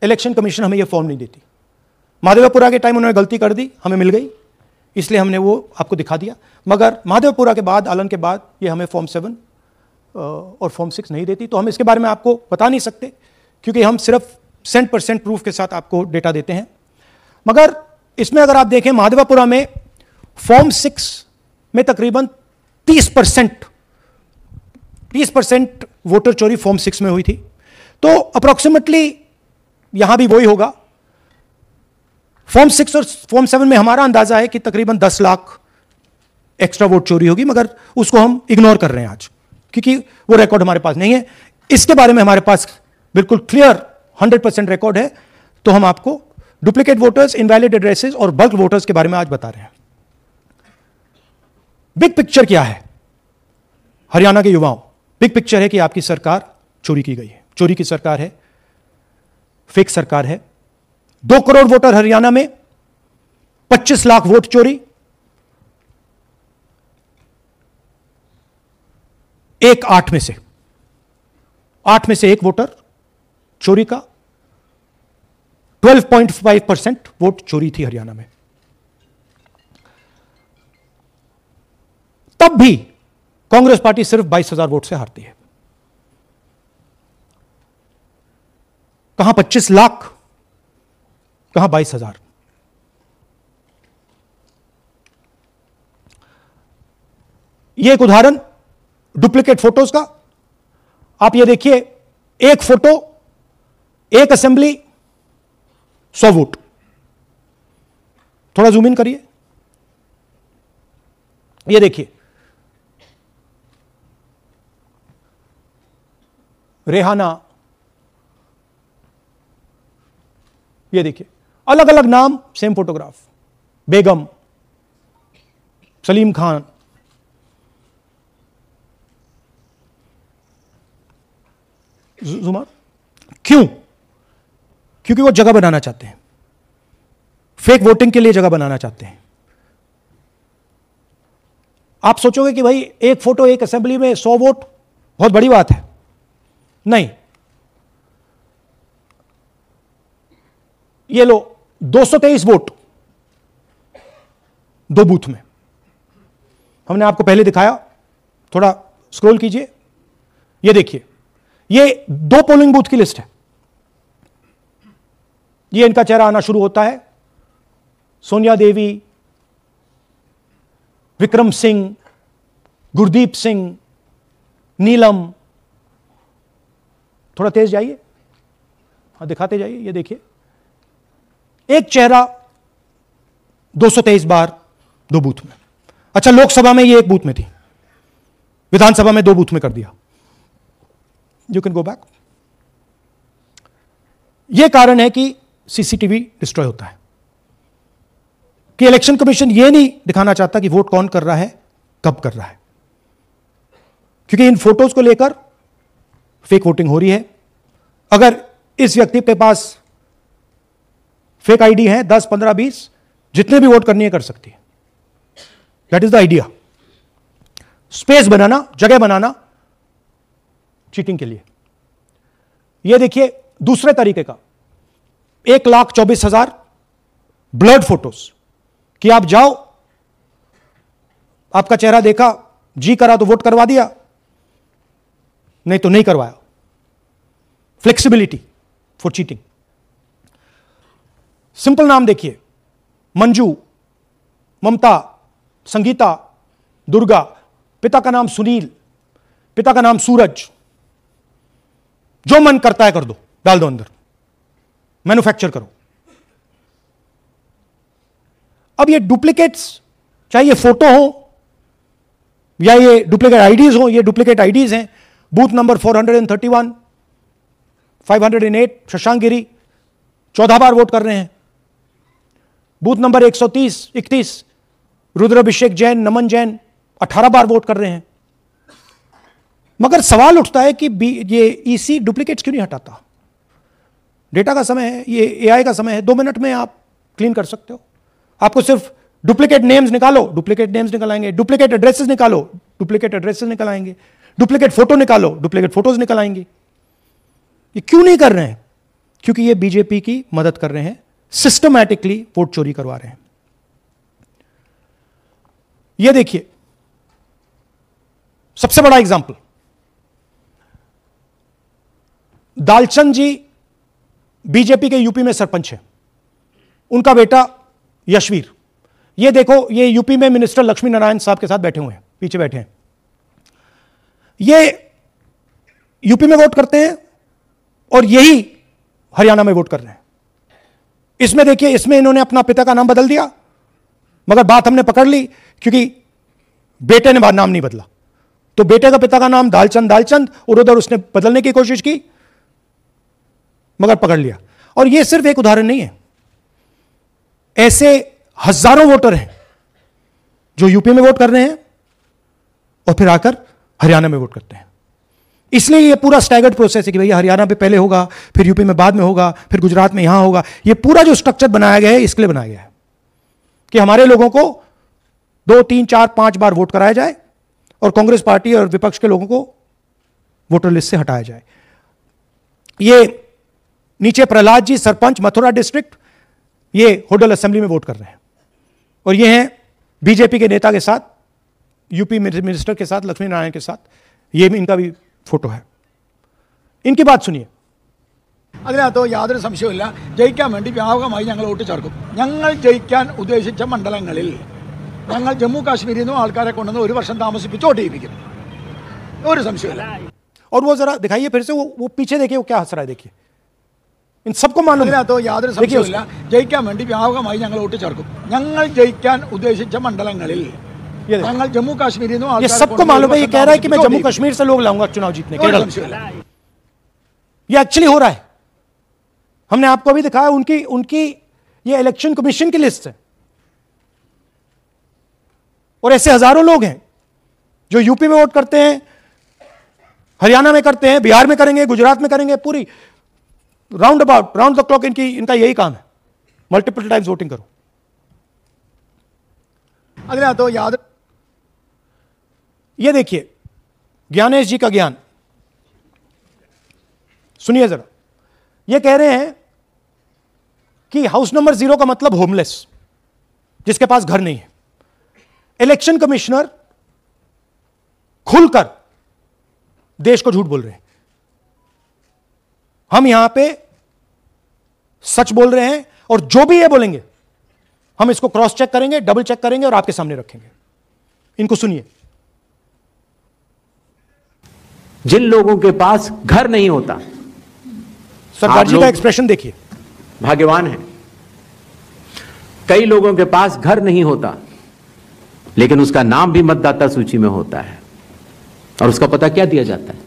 इलेक्शन कमीशन हमें ये फॉर्म नहीं देती। महादेवपुरा के टाइम उन्होंने गलती कर दी, हमें मिल गई, इसलिए हमने वो आपको दिखा दिया। मगर महादेवपुरा के बाद, आलन के बाद ये हमें फॉर्म 7 और फॉर्म 6 नहीं देती। तो हम इसके बारे में आपको बता नहीं सकते, क्योंकि हम सिर्फ 100% प्रूफ के साथ आपको डेटा देते हैं। मगर इसमें अगर आप देखें, महादेवपुरा में फॉर्म 6 में तकरीबन 30% वोटर चोरी फॉर्म 6 में हुई थी। तो अप्रोक्सीमेटली यहां भी वही होगा। फॉर्म 6 और फॉर्म 7 में हमारा अंदाजा है कि तकरीबन 10 लाख एक्स्ट्रा वोट चोरी होगी, मगर उसको हम इग्नोर कर रहे हैं आज, क्योंकि वो रिकॉर्ड हमारे पास नहीं है। इसके बारे में हमारे पास बिल्कुल क्लियर 100% रिकॉर्ड है। तो हम आपको डुप्लीकेट वोटर्स, इनवैलिड एड्रेसेस और बल्क वोटर्स के बारे में आज बता रहे हैं। बिग पिक्चर क्या है हरियाणा के युवाओं? बिग पिक्चर है कि आपकी सरकार चोरी की गई है, चोरी की सरकार है, फेक सरकार है। 2 करोड़ वोटर हरियाणा में, 25 लाख वोट चोरी, 8 में से 1 वोटर चोरी का। 12.5% वोट चोरी थी हरियाणा में। तब भी कांग्रेस पार्टी सिर्फ 22,000 वोट से हारती है। कहां 25 लाख, कहां 22,000। यह एक उदाहरण डुप्लीकेट फोटोज का। आप ये देखिए, एक फोटो, एक असेंबली, 100 वोट। थोड़ा जूम इन करिए, ये देखिए, रेहाना, ये देखिए, अलग अलग नाम, सेम फोटोग्राफ। बेगम, सलीम खान, जुमा। क्यों? क्योंकि वो जगह बनाना चाहते हैं, फेक वोटिंग के लिए जगह बनाना चाहते हैं। आप सोचोगे कि भाई एक फोटो, एक असेंबली में 100 वोट बहुत बड़ी बात है। नहीं, ये लो 223 वोट 2 बूथ में। हमने आपको पहले दिखाया, थोड़ा स्क्रॉल कीजिए, ये देखिए, ये 2 पोलिंग बूथ की लिस्ट है। ये इनका चेहरा आना शुरू होता है, सोनिया देवी, विक्रम सिंह, गुरदीप सिंह, नीलम। थोड़ा तेज जाइए, हाँ दिखाते जाइए, ये देखिए, एक चेहरा 223 बार 2 बूथ में। अच्छा, लोकसभा में ये 1 बूथ में थी, विधानसभा में 2 बूथ में कर दिया। You can go back. ये कारण है कि सीसीटीवी डिस्ट्रॉय होता है, कि इलेक्शन कमीशन ये नहीं दिखाना चाहता कि वोट कौन कर रहा है, कब कर रहा है, क्योंकि इन फोटोज को लेकर फेक वोटिंग हो रही है। अगर इस व्यक्ति के पास फेक आईडी है 10, 15, 20, जितने भी वोट करनी है कर सकती है। That is the idea, space बनाना, जगह बनाना चीटिंग के लिए। यह देखिए दूसरे तरीके का, 1,24,000 ब्लर्ड फोटोज, कि आप जाओ, आपका चेहरा देखा, जी करा तो वोट करवा दिया, नहीं तो नहीं करवाया। Flexibility for cheating. सिंपल नाम देखिए, मंजू, ममता, संगीता, दुर्गा, पिता का नाम सुनील, पिता का नाम सूरज। जो मन करता है कर दो, डाल दो अंदर, मैन्युफैक्चर करो। अब ये डुप्लीकेट्स, चाहे ये फोटो हो या ये डुप्लीकेट आईडीज हो, ये डुप्लीकेट आईडीज हैं। बूथ नंबर 431, 508 शशांक गिरी 14 बार वोट कर रहे हैं। बूथ नंबर 130, 31 रुद्राभिषेक जैन, नमन जैन 18 बार वोट कर रहे हैं। मगर सवाल उठता है कि ये ईसी डुप्लीकेट्स क्यों नहीं हटाता? डेटा का समय है, ये एआई का समय है, 2 मिनट में आप क्लीन कर सकते हो। आपको सिर्फ डुप्लीकेट नेम्स निकालो, डुप्लीकेट नेम्स निकल आएंगे, डुप्लीकेट एड्रेसेस निकालो, डुप्लीकेट एड्रेसेस निकल आएंगे, डुप्लीकेट फोटो निकालो, डुप्लीकेट फोटोज निकल आएंगे। ये क्यों नहीं कर रहे हैं? क्योंकि ये बीजेपी की मदद कर रहे हैं, सिस्टमैटिकली वोट चोरी करवा रहे हैं। ये देखिए सबसे बड़ा एग्जांपल, दालचंद जी बीजेपी के यूपी में सरपंच है, उनका बेटा यशवीर। ये देखो, ये यूपी में मिनिस्टर लक्ष्मी नारायण साहब के साथ बैठे हुए हैं, पीछे बैठे हैं। ये यूपी में वोट करते हैं और यही हरियाणा में वोट कर रहे हैं। इसमें देखिए, इसमें इन्होंने अपना पिता का नाम बदल दिया, मगर बात हमने पकड़ ली क्योंकि बेटे ने नाम नहीं बदला। तो बेटे का पिता का नाम दालचंद और उधर उसने बदलने की कोशिश की, मगर पकड़ लिया। और यह सिर्फ एक उदाहरण नहीं है, ऐसे हजारों वोटर हैं जो यूपी में वोट कर रहे हैं और फिर आकर हरियाणा में वोट करते हैं। इसलिए यह पूरा स्टैगर्ड प्रोसेस है कि भैया हरियाणा पे पहले होगा, फिर यूपी में बाद में होगा, फिर गुजरात में यहां होगा। यह पूरा जो स्ट्रक्चर बनाया गया है इसके लिए बनाया गया है कि हमारे लोगों को 2, 3, 4, 5 बार वोट कराया जाए और कांग्रेस पार्टी और विपक्ष के लोगों को वोटर लिस्ट से हटाया जाए। ये नीचे प्रहलाद जी, सरपंच मथुरा डिस्ट्रिक्ट, ये होडल असेंबली में वोट कर रहे हैं और ये हैं बीजेपी के नेता के साथ, यूपी मिनिस्टर के साथ, लक्ष्मी नारायण के साथ। ये इनका भी फोटो है। इनकी बात सुनिए। അതിനകത്ത് യാതൊരു സംശയവുമില്ല, ജയിക്കാൻ വേണ്ടി വ്യാപകമായി ഞങ്ങൾ വോട്ട് ചേർക്കും. ഞങ്ങൾ ജയിക്കാൻ ഉദ്ദേശിച്ച മണ്ഡലങ്ങളിൽ ഞങ്ങൾ ജമ്മു കാശ്മീരിൽ നിന്നും ആൾക്കാരെ കൊണ്ടുവന്ന് 1 വർഷം താമസിപ്പിച്ച് വോട്ട് ചെയ്യിപ്പിക്കും. ഒരു സംശയമില്ല. और वो जरा दिखाइए फिर से, वो पीछे देखिए, वो क्या हंस रहा है, देखिए। इन सबको मालूम है, അതിനകത്ത് യാതൊരു സംശയവുമില്ല, ജയിക്കാൻ വേണ്ടി വ്യാപകമായി ഞങ്ങൾ വോട്ട് ചേർക്കും. ഞങ്ങൾ ജയിക്കാൻ ഉദ്ദേശിച്ച മണ്ഡലങ്ങളിൽ ഞങ്ങൾ ജമ്മു കാശ്മീരിൽ നിന്നും ये सबको मालूम है। ये कह रहा है कि मैं जम्मू कश्मीर से लोग लाऊंगा चुनाव जीतने के लिए। ये एक्चुअली हो रहा है, हमने आपको अभी दिखाया। उनकी ये इलेक्शन कमीशन की लिस्ट है और ऐसे हजारों लोग हैं जो यूपी में वोट करते हैं, हरियाणा में करते हैं, बिहार में करेंगे, गुजरात में करेंगे, पूरी राउंड द क्लॉक इनका यही काम है, मल्टीपल टाइम्स वोटिंग करो। അതിനകത്ത് യാതൊരു ये देखिए ज्ञानेश जी का ज्ञान सुनिए जरा। ये कह रहे हैं कि हाउस नंबर 0 का मतलब होमलेस, जिसके पास घर नहीं है। इलेक्शन कमिश्नर खुलकर देश को झूठ बोल रहे हैं। हम यहां पे सच बोल रहे हैं और जो भी ये बोलेंगे हम इसको क्रॉस चेक करेंगे, डबल चेक करेंगे और आपके सामने रखेंगे। इनको सुनिए। जिन लोगों के पास घर नहीं होता, सरदार जी लोग का एक्सप्रेशन देखिए, भाग्यवान है। कई लोगों के पास घर नहीं होता, लेकिन उसका नाम भी मतदाता सूची में होता है। और उसका पता क्या दिया जाता है?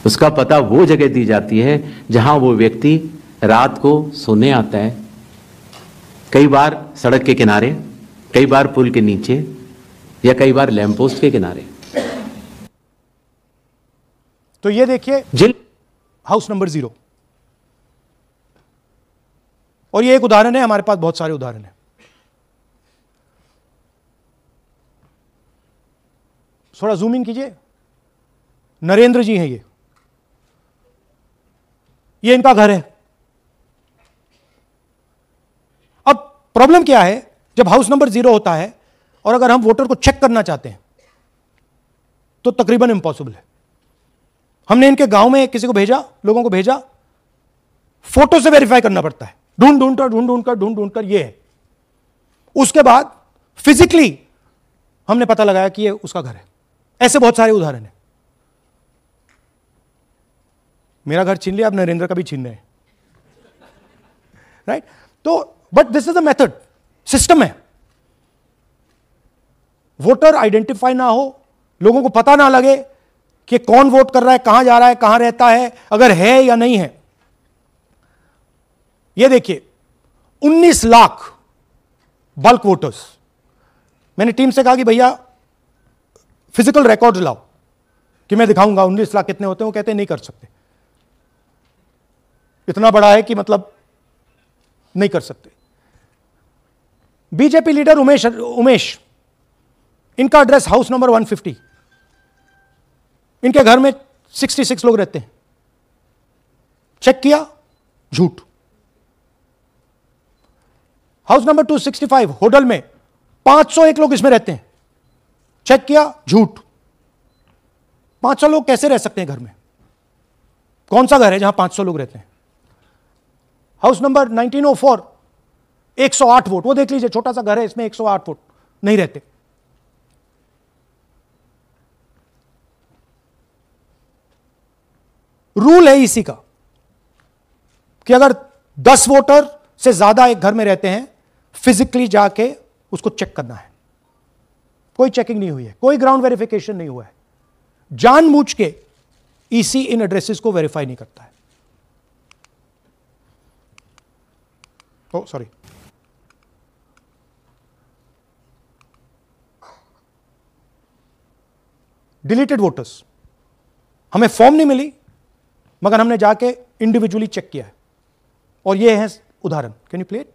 उसका पता वो जगह दी जाती है जहां वो व्यक्ति रात को सोने आता है, कई बार सड़क के किनारे, कई बार पुल के नीचे, या कई बार लैंप पोस्ट के किनारे। तो ये देखिए हाउस नंबर 0, और ये एक उदाहरण है, हमारे पास बहुत सारे उदाहरण हैं। थोड़ा जूम इन कीजिए। नरेंद्र जी हैं ये इनका घर है। अब प्रॉब्लम क्या है, जब हाउस नंबर 0 होता है और अगर हम वोटर को चेक करना चाहते हैं तो तकरीबन इंपॉसिबल है। हमने इनके गांव में किसी को भेजा, लोगों को भेजा, फोटो से वेरीफाई करना पड़ता है, ढूंढ कर ये है। उसके बाद फिजिकली हमने पता लगाया कि ये उसका घर है। ऐसे बहुत सारे उदाहरण हैं। मेरा घर छीन लिया, अब नरेंद्र का भी छीन रहे हैं, राइट? तो but this is a method, system है। वोटर आइडेंटिफाई ना हो, लोगों को पता ना लगे कि कौन वोट कर रहा है, कहां जा रहा है, कहां रहता है, अगर है या नहीं है। यह देखिए 19 लाख बल्क वोटर्स। मैंने टीम से कहा कि भैया फिजिकल रिकॉर्ड लाओ कि मैं दिखाऊंगा 19 लाख कितने होते हैं। वो कहते हैं नहीं कर सकते, इतना बड़ा है कि मतलब नहीं कर सकते। बीजेपी लीडर उमेश, इनका एड्रेस हाउस नंबर 150। इनके घर में 66 लोग रहते हैं। चेक किया, झूठ। हाउस नंबर 265 होटल में 501 लोग इसमें रहते हैं। चेक किया, झूठ। 500 लोग कैसे रह सकते हैं घर में? कौन सा घर है जहां 500 लोग रहते हैं? हाउस नंबर 1904 108 वोट, वो देख लीजिए, छोटा सा घर है, इसमें 108 वोट नहीं रहते। रूल है इसी का कि अगर 10 वोटर से ज्यादा एक घर में रहते हैं, फिजिकली जाके उसको चेक करना है। कोई चेकिंग नहीं हुई है, कोई ग्राउंड वेरिफिकेशन नहीं हुआ है। जानबूझ के ईसी इन एड्रेसेस को वेरीफाई नहीं करता है। सॉरी, डिलीटेड वोटर्स, हमें फॉर्म नहीं मिली मगर हमने जाके इंडिविजुअली चेक किया है, और ये है उदाहरण। Can you play it?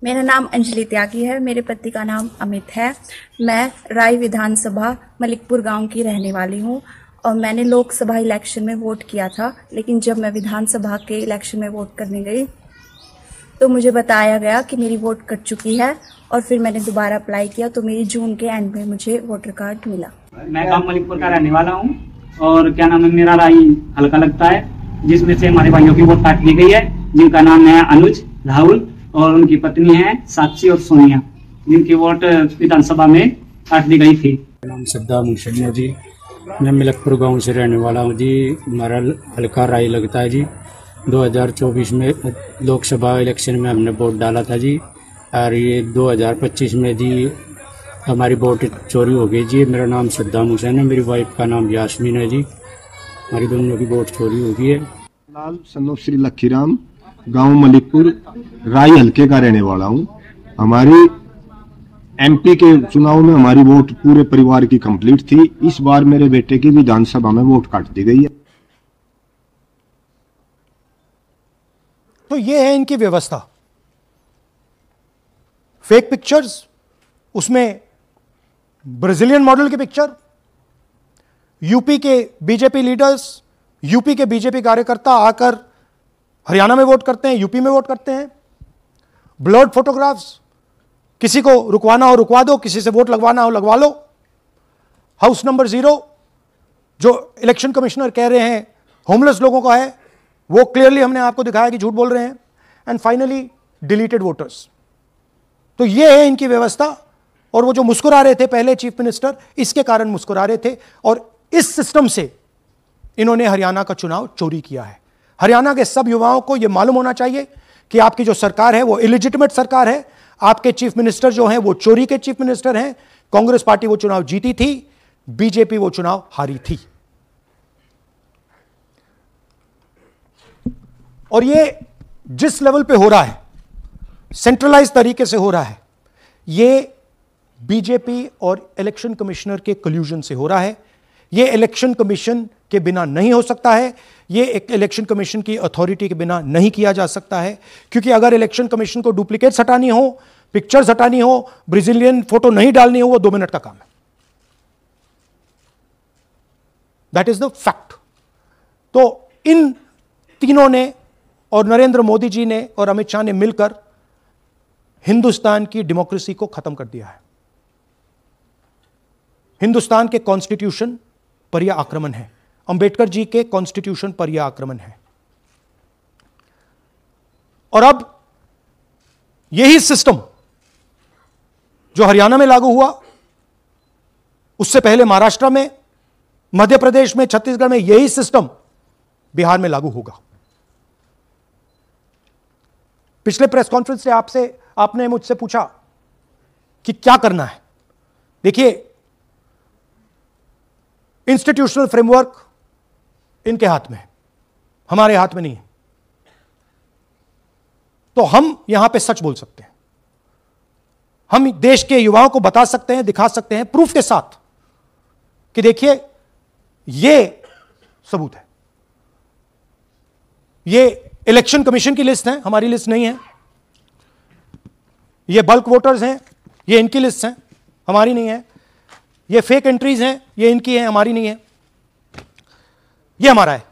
मेरा नाम अंजलि त्यागी है, मेरे पति का नाम अमित है। मैं राय विधानसभा मलिकपुर गांव की रहने वाली हूं और मैंने लोकसभा इलेक्शन में वोट किया था, लेकिन जब मैं विधानसभा के इलेक्शन में वोट करने गई तो मुझे बताया गया कि मेरी वोट कट चुकी है, और फिर मैंने दोबारा अप्लाई किया तो मेरी जून के एंड में मुझे वोटर कार्ड मिला। मैं गांव मलिकपुर का रहने वाला हूं और क्या नाम है, मेरा राय हल्का लगता है, जिसमें से हमारे भाइयों की वोट काट दी गई है, जिनका नाम है अनुज, राहुल और उनकी पत्नी है साक्षी और सोनिया, जिनकी वोट विधानसभा में काट दी गई थी। नाम सद्दाम हुसैन है जी, मैं मलिकपुर गांव से रहने वाला हूं जी। हमारा हल्का राय लगता है जी। 2024 में लोकसभा इलेक्शन में हमने वोट डाला था जी, और ये 2025 में जी हमारी वोट चोरी हो गई जी। मेरा नाम सद्दाम हुसैन है, मेरी वाइफ का नाम यास्मीन है जी। हमारी दोनों की वोट चोरी हो गई है। लाल सन्नो श्री लखीराम, गांव मलिकपुर, राय हल्के का रहने वाला हूं। हमारी एमपी के चुनाव में हमारी वोट पूरे परिवार की कंप्लीट थी। इस बार मेरे बेटे की विधानसभा में वोट काट दी गई है। तो ये है इनकी व्यवस्था। फेक पिक्चर्स, उसमें ब्राजीलियन मॉडल की पिक्चर, यूपी के बीजेपी लीडर्स, यूपी के बीजेपी कार्यकर्ता आकर हरियाणा में वोट करते हैं, यूपी में वोट करते हैं। ब्लर्ड फोटोग्राफ्स, किसी को रुकवाना हो रुकवा दो, किसी से वोट लगवाना हो लगवा लो। हाउस नंबर 0 जो इलेक्शन कमिश्नर कह रहे हैं होमलेस लोगों का है, वो क्लियरली हमने आपको दिखाया कि झूठ बोल रहे हैं। And finally deleted voters. तो ये है इनकी व्यवस्था। और वो जो मुस्कुरा रहे थे पहले चीफ मिनिस्टर, इसके कारण मुस्कुरा रहे थे। और इस सिस्टम से इन्होंने हरियाणा का चुनाव चोरी किया है। हरियाणा के सब युवाओं को यह मालूम होना चाहिए कि आपकी जो सरकार है वो इलिजिटिमेट सरकार है। आपके चीफ मिनिस्टर जो हैं वो चोरी के चीफ मिनिस्टर हैं। कांग्रेस पार्टी वो चुनाव जीती थी, बीजेपी वो चुनाव हारी थी। और ये जिस लेवल पे हो रहा है, सेंट्रलाइज तरीके से हो रहा है, ये बीजेपी और इलेक्शन कमिश्नर के कल्यूजन से हो रहा है। ये इलेक्शन कमीशन के बिना नहीं हो सकता है, ये एक इलेक्शन कमीशन की अथॉरिटी के बिना नहीं किया जा सकता है। क्योंकि अगर इलेक्शन कमीशन को डुप्लीकेट्स हटानी हो, पिक्चर्स हटानी हो, ब्राजीलियन फोटो नहीं डालनी हो, वो 2 मिनट का काम है। That is the fact. तो इन तीनों ने और नरेंद्र मोदी जी ने और अमित शाह ने मिलकर हिंदुस्तान की डेमोक्रेसी को खत्म कर दिया है। हिंदुस्तान के कॉन्स्टिट्यूशन पर यह आक्रमण है, अंबेडकर जी के कॉन्स्टिट्यूशन पर यह आक्रमण है। और अब यही सिस्टम जो हरियाणा में लागू हुआ, उससे पहले महाराष्ट्र में, मध्य प्रदेश में, छत्तीसगढ़ में, यही सिस्टम बिहार में लागू होगा। पिछले प्रेस कॉन्फ्रेंस से आपने मुझसे पूछा कि क्या करना है। देखिए, इंस्टीट्यूशनल फ्रेमवर्क इनके हाथ में है, हमारे हाथ में नहीं है। तो हम यहां पे सच बोल सकते हैं, हम देश के युवाओं को बता सकते हैं, दिखा सकते हैं प्रूफ के साथ कि देखिए ये सबूत है। ये इलेक्शन कमीशन की लिस्ट है, हमारी लिस्ट नहीं है। ये बल्क वोटर्स हैं, ये इनकी लिस्ट है, हमारी नहीं है। ये फेक एंट्रीज हैं, ये इनकी है, हमारी नहीं है। ये हमारा है।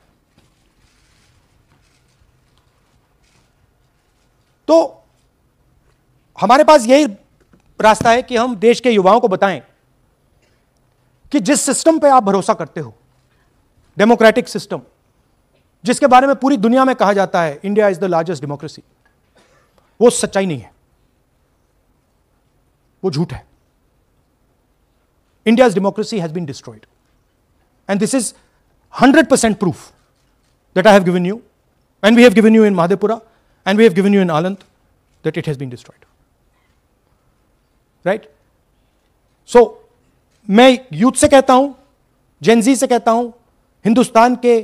तो हमारे पास यही रास्ता है कि हम देश के युवाओं को बताएं कि जिस सिस्टम पे आप भरोसा करते हो, डेमोक्रेटिक सिस्टम, जिसके बारे में पूरी दुनिया में कहा जाता है India is the largest democracy, वो सच्चाई नहीं है, वो झूठ है। India's democracy has been destroyed. And this is 100% proof that I have given you, and we have given you in Madhepura, and we have given you in Aland, that it has been destroyed. Right? So, मैं youth से कहता हूं, Gen Z से कहता हूं, हिंदुस्तान के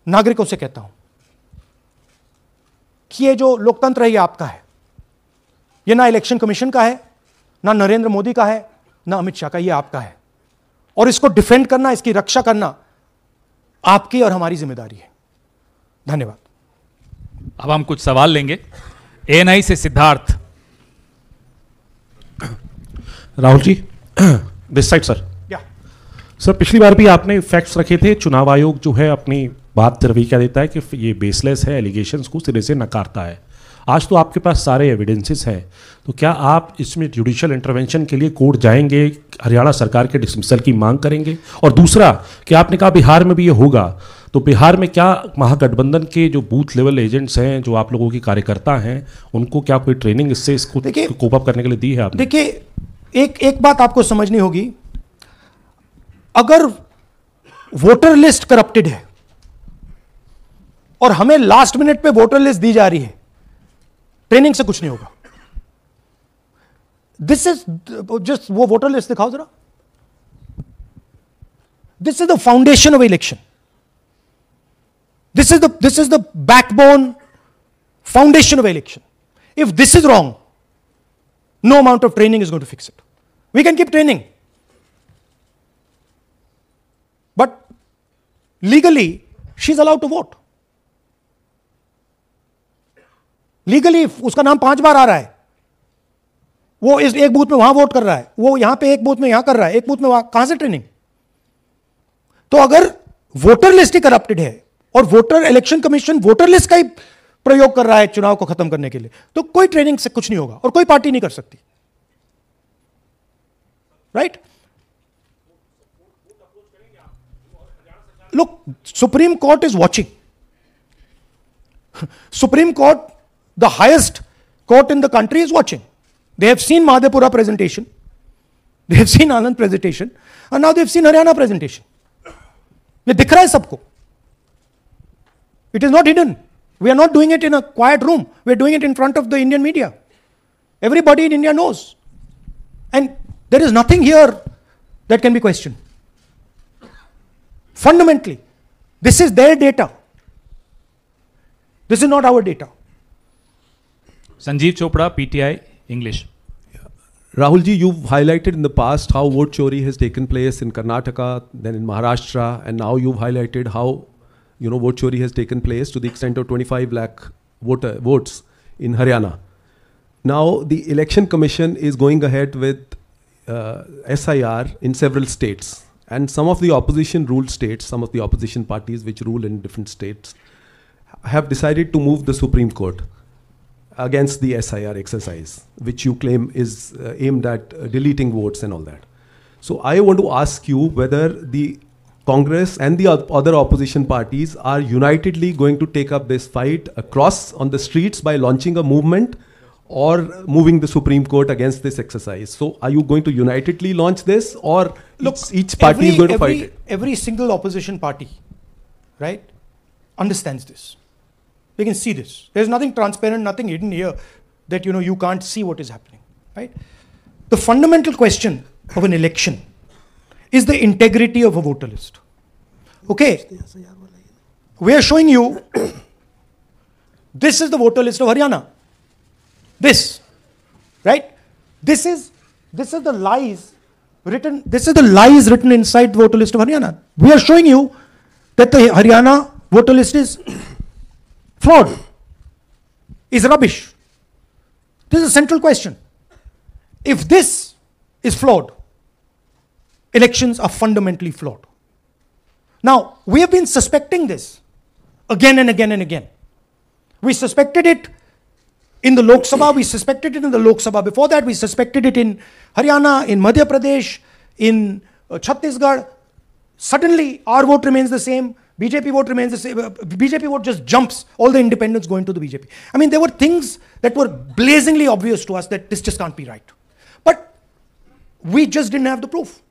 नागरिकों से कहता हूं कि ये जो लोकतंत्र है ये आपका है। ये ना इलेक्शन कमीशन का है, ना नरेंद्र मोदी का है, ना अमित शाह का, ये आपका है। और इसको डिफेंड करना, इसकी रक्षा करना आपकी और हमारी जिम्मेदारी है। धन्यवाद। अब हम कुछ सवाल लेंगे। एएनआई से Siddharth. Rahul ji, this side sir. Sir, पिछली बार भी आपने फैक्ट्स रखे थे, चुनाव आयोग जो है अपनी बात रवैया क्या देता है कि ये बेसलेस है, एलिगेशंस को सिरे से नकारता है। आज तो आपके पास सारे एविडेंसेस हैं, तो क्या आप इसमें जुडिशियल इंटरवेंशन के लिए कोर्ट जाएंगे, हरियाणा सरकार के डिसमिसल की मांग करेंगे? और दूसरा कि आपने कहा बिहार में भी ये होगा, तो बिहार में क्या महागठबंधन के जो बूथ लेवल एजेंट्स हैं, जो आप लोगों के कार्यकर्ता हैं, उनको क्या कोई ट्रेनिंग इससे इसको कोप अप करने के लिए दी है आपने? देखिए, एक बात आपको समझनी होगी, अगर वोटर लिस्ट करप्टेड है और हमें लास्ट मिनट पे वोटर लिस्ट दी जा रही है, ट्रेनिंग से कुछ नहीं होगा। दिस इज जस्ट, वो वोटर लिस्ट दिखाओ जरा। This is the foundation of election, this is the backbone foundation of election. If this is wrong, no amount of training is going to fix it. We can keep training, but legally she is allowed to vote. Legally उसका नाम 5 बार आ रहा है, वो इस एक booth में वहां vote कर रहा है, वो यहां पे एक बूथ में यहां कर रहा है, एक बूथ में वहां, कहां से ट्रेनिंग? तो अगर वोटर लिस्ट ही करप्टेड है और voter election commission voter list का ही प्रयोग कर रहा है चुनाव को खत्म करने के लिए, तो कोई ट्रेनिंग से कुछ नहीं होगा और कोई पार्टी नहीं कर सकती। Right? Look, supreme court is watching. Supreme court, the highest court in the country, is watching. They have seen Madhepura presentation, they have seen Anand presentation, and now they have seen Haryana presentation. ये दिख रहा है सबको. It is not hidden. We are not doing it in a quiet room. We are doing it in front of the Indian media. Everybody in India knows. And there is nothing here that can be questioned. Fundamentally, this is their data. This is not our data. Sanjeev Chopra, PTI, English. Rahulji, you've highlighted in the past how vote chori has taken place in Karnataka, then in Maharashtra, and now you've highlighted how vote chori has taken place to the extent of 25 lakh votes in Haryana. Now, the Election Commission is going ahead with SIR in several states. And some of the opposition ruled states, some of the opposition parties which rule in different states, have decided to move the Supreme Court against the SIR exercise, which you claim is aimed at deleting votes and all that. So I want to ask you whether the Congress and the other opposition parties are unitedly going to take up this fight across on the streets by launching a movement or moving the Supreme Court against this exercise. So are you going to unitedly launch this, or each party is going to fight it? Every single opposition party, right, understands this. We can see this. There's nothing transparent, nothing hidden here that you can't see what is happening, right? The fundamental question of an election is the integrity of a voter list. Okay, we are showing you, this is the voter list of Haryana. This, right? This is the lies written. This is the lies written inside the voter list of Haryana. We are showing you that the Haryana voter list is flawed, is rubbish. This is a central question. If this is flawed, elections are fundamentally flawed. Now, we have been suspecting this again and again and again. We suspected it in the Lok Sabha, we suspected it in the Lok Sabha. Before that, we suspected it in Haryana, in Madhya Pradesh, in Chhattisgarh. Suddenly, our vote remains the same. BJP vote remains the same. BJP vote just jumps. All the independents go into the BJP. I mean, there were things that were blazingly obvious to us that this just can't be right. But we just didn't have the proof.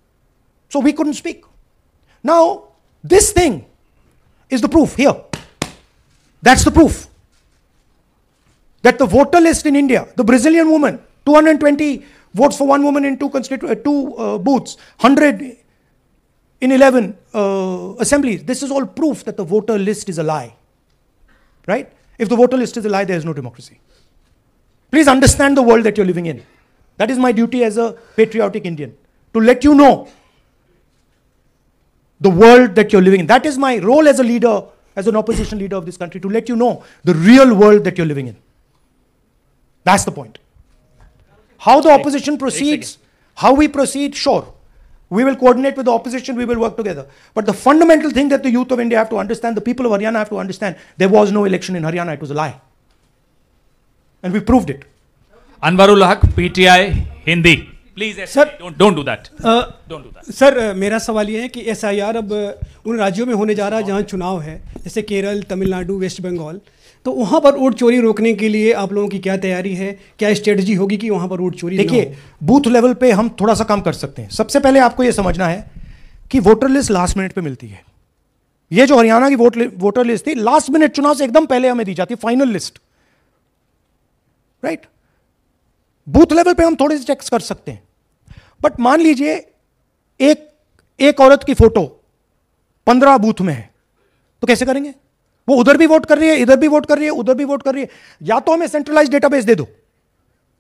So we couldn't speak. Now, this thing is the proof here. That's the proof. That the voter list in India, the Brazilian woman, 220 votes for one woman in two booths, 100 in 11 assemblies. This is all proof that the voter list is a lie, right? If the voter list is a lie, there is no democracy. Please understand the world that you're living in. That is my duty as a patriotic Indian, to let you know the world that you're living in. That is my role as a leader, as an opposition leader of this country, to let you know the real world that you're living in. That's the point. How the opposition proceeds, how we proceed, sure. We will coordinate with the opposition, we will work together. But the fundamental thing that the youth of India have to understand, the people of Haryana have to understand, there was no election in Haryana, it was a lie. And we proved it. Anwarul Haq, PTI, Hindi. Please, sir, don't do that. Don't do that. Sir मेरा सवाल ये है कि SIR अब उन राज्यों में होने जा रहा है जहाँ चुनाव है, जैसे केरल, तमिलनाडु, वेस्ट बंगाल, तो वहाँ पर वोट चोरी रोकने के लिए आप लोगों की क्या तैयारी है, क्या स्ट्रेटजी होगी कि वहाँ पर वोट चोरी ना हो? देखिए, बूथ लेवल पे हम थोड़ा सा काम कर सकते हैं. सबसे पहले आपको ये समझना है कि वोटर लिस्ट लास्ट मिनट पे मिलती है. ये जो हरियाणा की वोटर लिस्ट थी, लास्ट मिनट चुनाव से एकदम पहले हमें दी जाती है, final list, right? Booth level पे हम थोड़े से चेक्स कर सकते हैं. बट मान लीजिए एक औरत की फोटो 15 बूथ में है, तो कैसे करेंगे? वो उधर भी वोट कर रही है, इधर भी वोट कर रही है, उधर भी वोट कर रही है. या तो हमें सेंट्रलाइज्ड डेटाबेस दे दो,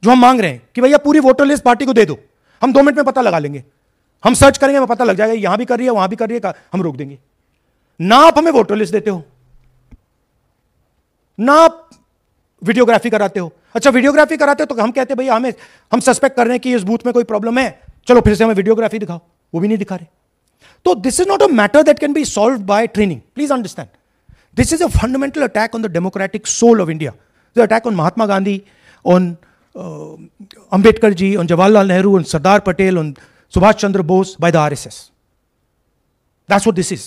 जो हम मांग रहे हैं कि भैया पूरी वोटर लिस्ट पार्टी को दे दो, हम 2 मिनट में पता लगा लेंगे, हम सर्च करेंगे, हमें पता लग जाएगा यहां भी कर रही है, वहां भी कर रही है, हम रोक देंगे. ना आप हमें वोटर लिस्ट देते हो, ना आप वीडियोग्राफी कराते हो. अच्छा, वीडियोग्राफी कराते हो तो हम कहते हैं भैया हम सस्पेक्ट कर रहे हैं कि इस बूथ में कोई प्रॉब्लम है, चलो फिर से हमें वीडियोग्राफी दिखाओ, वो भी नहीं दिखा रहे. तो this is not a matter that can be solved by training. Please understand, this is a fundamental attack on the democratic soul of India. The attack on Mahatma Gandhi, on Ambedkar ji, on Jawaharlal Nehru, on Sardar Patel, on Subhash Chandra Bose by the RSS. That's what this is.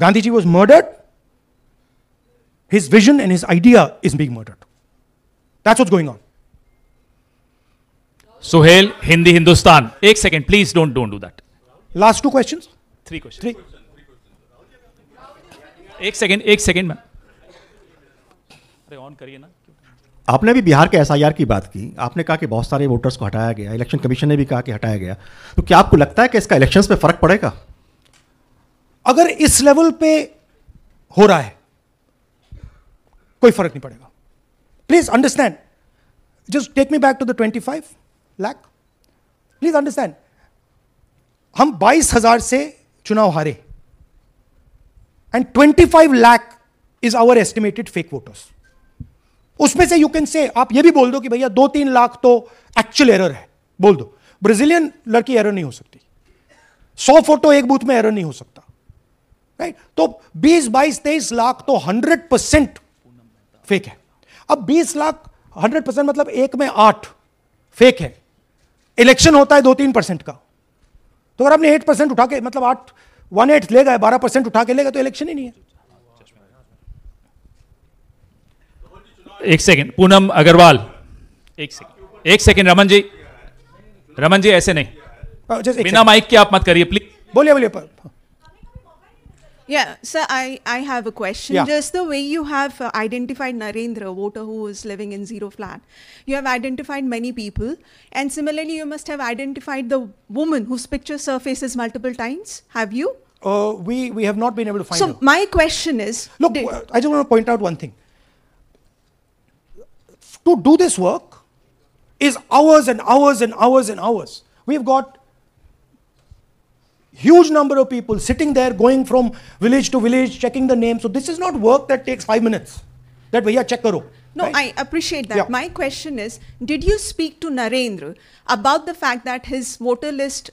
Gandhi ji was murdered. His vision and his idea is being murdered. That's what's going on. Suhail, Hindi Hindustan. 1 second, please don't do that. Last 2 questions. 3 question. एक second में अरे on करिए ना। आपने भी बिहार के SIR की बात की, आपने कहा कि बहुत सारे वोटर्स को हटाया गया, इलेक्शन कमीशन ने भी कहा कि हटाया गया, तो क्या आपको लगता है कि इसका इलेक्शंस पे फर्क पड़ेगा? अगर इस लेवल पे हो रहा है कोई फर्क नहीं पड़ेगा। Please understand, just take me back to the 25 lakh. Please understand, हम 22,000 से चुनाव हारे and 25 lakh is our estimated fake voters. उसमें से यू कैन से, आप ये भी बोल दो कि भैया 2-3 लाख तो एक्चुअल एरर है, बोल दो। ब्राजीलियन लड़की एरर नहीं हो सकती, 100 फोटो एक बूथ में एरर नहीं हो सकता, राइट? तो 20, 22, 23 लाख तो 100% फेक है। अब 20 लाख 100% मतलब एक में 8 फेक है। इलेक्शन होता है 2-3% का, तो अगर आपने 8% उठा के, मतलब 1/8 ले गए, 12% उठा के ले गए, तो इलेक्शन ही नहीं है। एक सेकंड, पूनम अग्रवाल, एक सेकंड रमन जी ऐसे नहीं, बिना माइक के आप मत करिए प्लीज। बोलिए। Yeah, sir, I have a question. Yeah. Just the way you have identified Narendra, a voter who is living in zero flat, you have identified many people, and similarly you must have identified the woman whose picture surfaces multiple times. Have you? We have not been able to find her. So my question is, look, I just want to point out one thing. To do this work is hours and hours and hours and hours. We've got huge number of people sitting there, going from village to village, checking the names. So this is not work that takes 5 minutes. That bhaiya check karo. No, right? I appreciate that. Yeah. My question is, did you speak to Narendra about the fact that his voter list,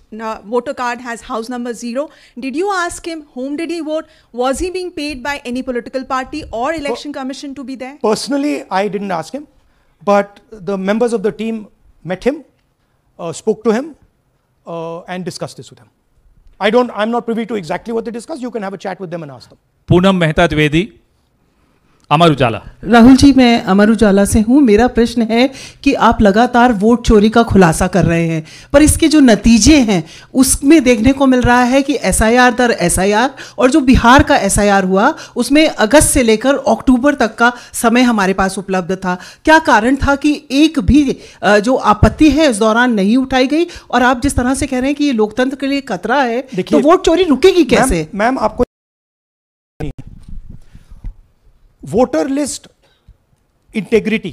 voter card has house number 0? Did you ask him whom did he vote? Was he being paid by any political party or election commission to be there? Personally, I didn't ask him, but the members of the team met him, spoke to him, and discussed this with him. I'm not privy to exactly what they discussed. You can have a chat with them and ask them. Poonam Mehta Dwivedi, Amar Ujala. Rahul ji, मैं अमर उजाला से हूँ। मेरा प्रश्न है कि आप लगातार vote चोरी का खुलासा कर रहे हैं, पर इसके जो नतीजे हैं उसमें देखने को मिल रहा है कि एसआईआर दर एसआईआर, और जो बिहार का एसआईआर हुआ उसमें अगस्त से लेकर अक्टूबर तक का समय हमारे पास उपलब्ध था। क्या कारण था कि एक भी जो आपत्ति है इस दौरान नहीं उठाई गई? और आप जिस तरह से कह रहे हैं कि ये लोकतंत्र के लिए खतरा है, तो वोट चोरी रुकेगी कैसे? मैम आपको voter list integrity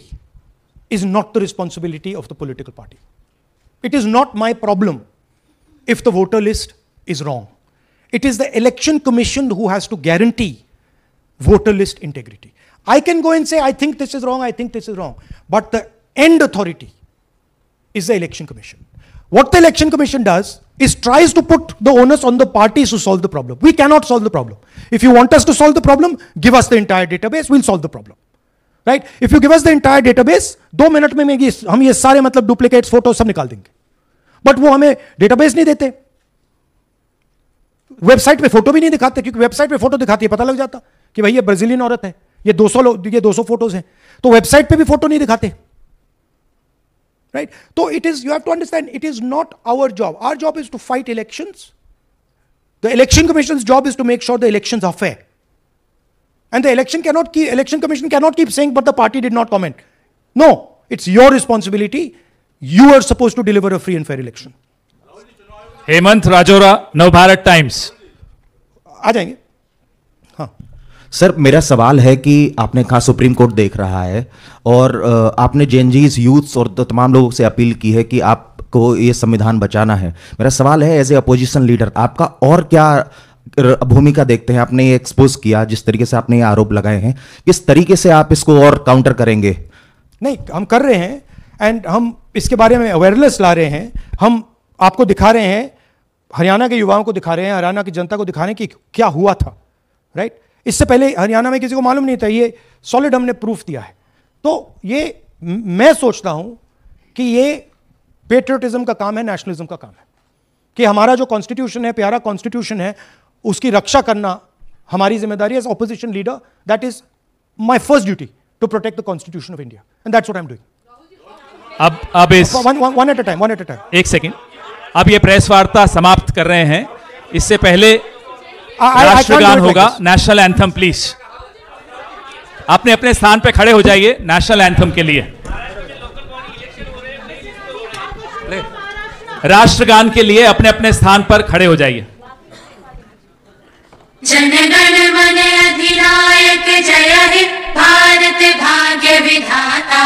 is not the responsibility of the political party. It is not my problem if the voter list is wrong. It is the election commission who has to guarantee voter list integrity. I can go and say, I think this is wrong, I think this is wrong. But the end authority is the election commission. What the election commission does is tries to put the onus on the parties to solve the problem. We cannot solve the problem. If you want us to solve the problem, give us the entire database, we'll solve the problem. Right? If you give us the entire database, 2 minute में हम ये सारे मतलब duplicates, photos सब निकाल देंगे. But वो हमें database नहीं देते. वेबसाइट पे फोटो भी नहीं दिखाते, क्योंकि वेबसाइट पे फोटो दिखाती है पता लग जाता कि भाई ये ब्राजीलियन औरत है, ये 200 फोटोज हैं, तो वेबसाइट पे भी फोटो नहीं दिखाते. Right? So you have to understand, it is not our job. Our job is to fight elections. The election commission's job is to make sure the elections are fair. And the election commission cannot keep saying, but the party did not comment. No, it's your responsibility. You are supposed to deliver a free and fair election. Hemant Rajaura, Navbharat Times. आ जाएंगे। हाँ sir, मेरा सवाल है कि आपने कहा supreme court देख रहा है, और आपने जेनजीज यूथ्स और तमाम लोगों से अपील की है कि आपको ये संविधान बचाना है। मेरा सवाल है, एज ए अपोजिशन लीडर आपका और क्या भूमिका देखते हैं? आपने ये एक्सपोज किया, जिस तरीके से आपने ये आरोप लगाए हैं, किस तरीके से आप इसको और काउंटर करेंगे? नहीं, हम कर रहे हैं, एंड हम इसके बारे में अवेयरनेस ला रहे हैं। हम आपको दिखा रहे हैं, हरियाणा के युवाओं को दिखा रहे हैं, हरियाणा की जनता को दिखा रहे हैं कि क्या हुआ था। राइट? इससे पहले हरियाणा में किसी को मालूम नहीं था, ये सॉलिड हमने प्रूफ दिया है। तो ये मैं सोचता हूं कि ये पेट्रियटिज्म का काम है, नेशनलिज्म का काम है, कि हमारा जो कॉन्स्टिट्यूशन है, प्यारा कॉन्स्टिट्यूशन है, उसकी रक्षा करना हमारी जिम्मेदारी है as opposition leader. That is my first duty, to protect the constitution of India, and that's what I am doing. अब इस वन एट अ टाइम। एक सेकंड, अब ये प्रेस वार्ता समाप्त कर रहे हैं। इससे पहले राष्ट्रगान होगा, नेशनल एंथम प्लीज। अपने अपने स्थान पे खड़े हो जाइए नेशनल एंथम के लिए। राष्ट्रगान के लिए अपने अपने स्थान पर खड़े हो जाइए। जनगण मन अधिनायक जय हे भारत भाग्य विधाता।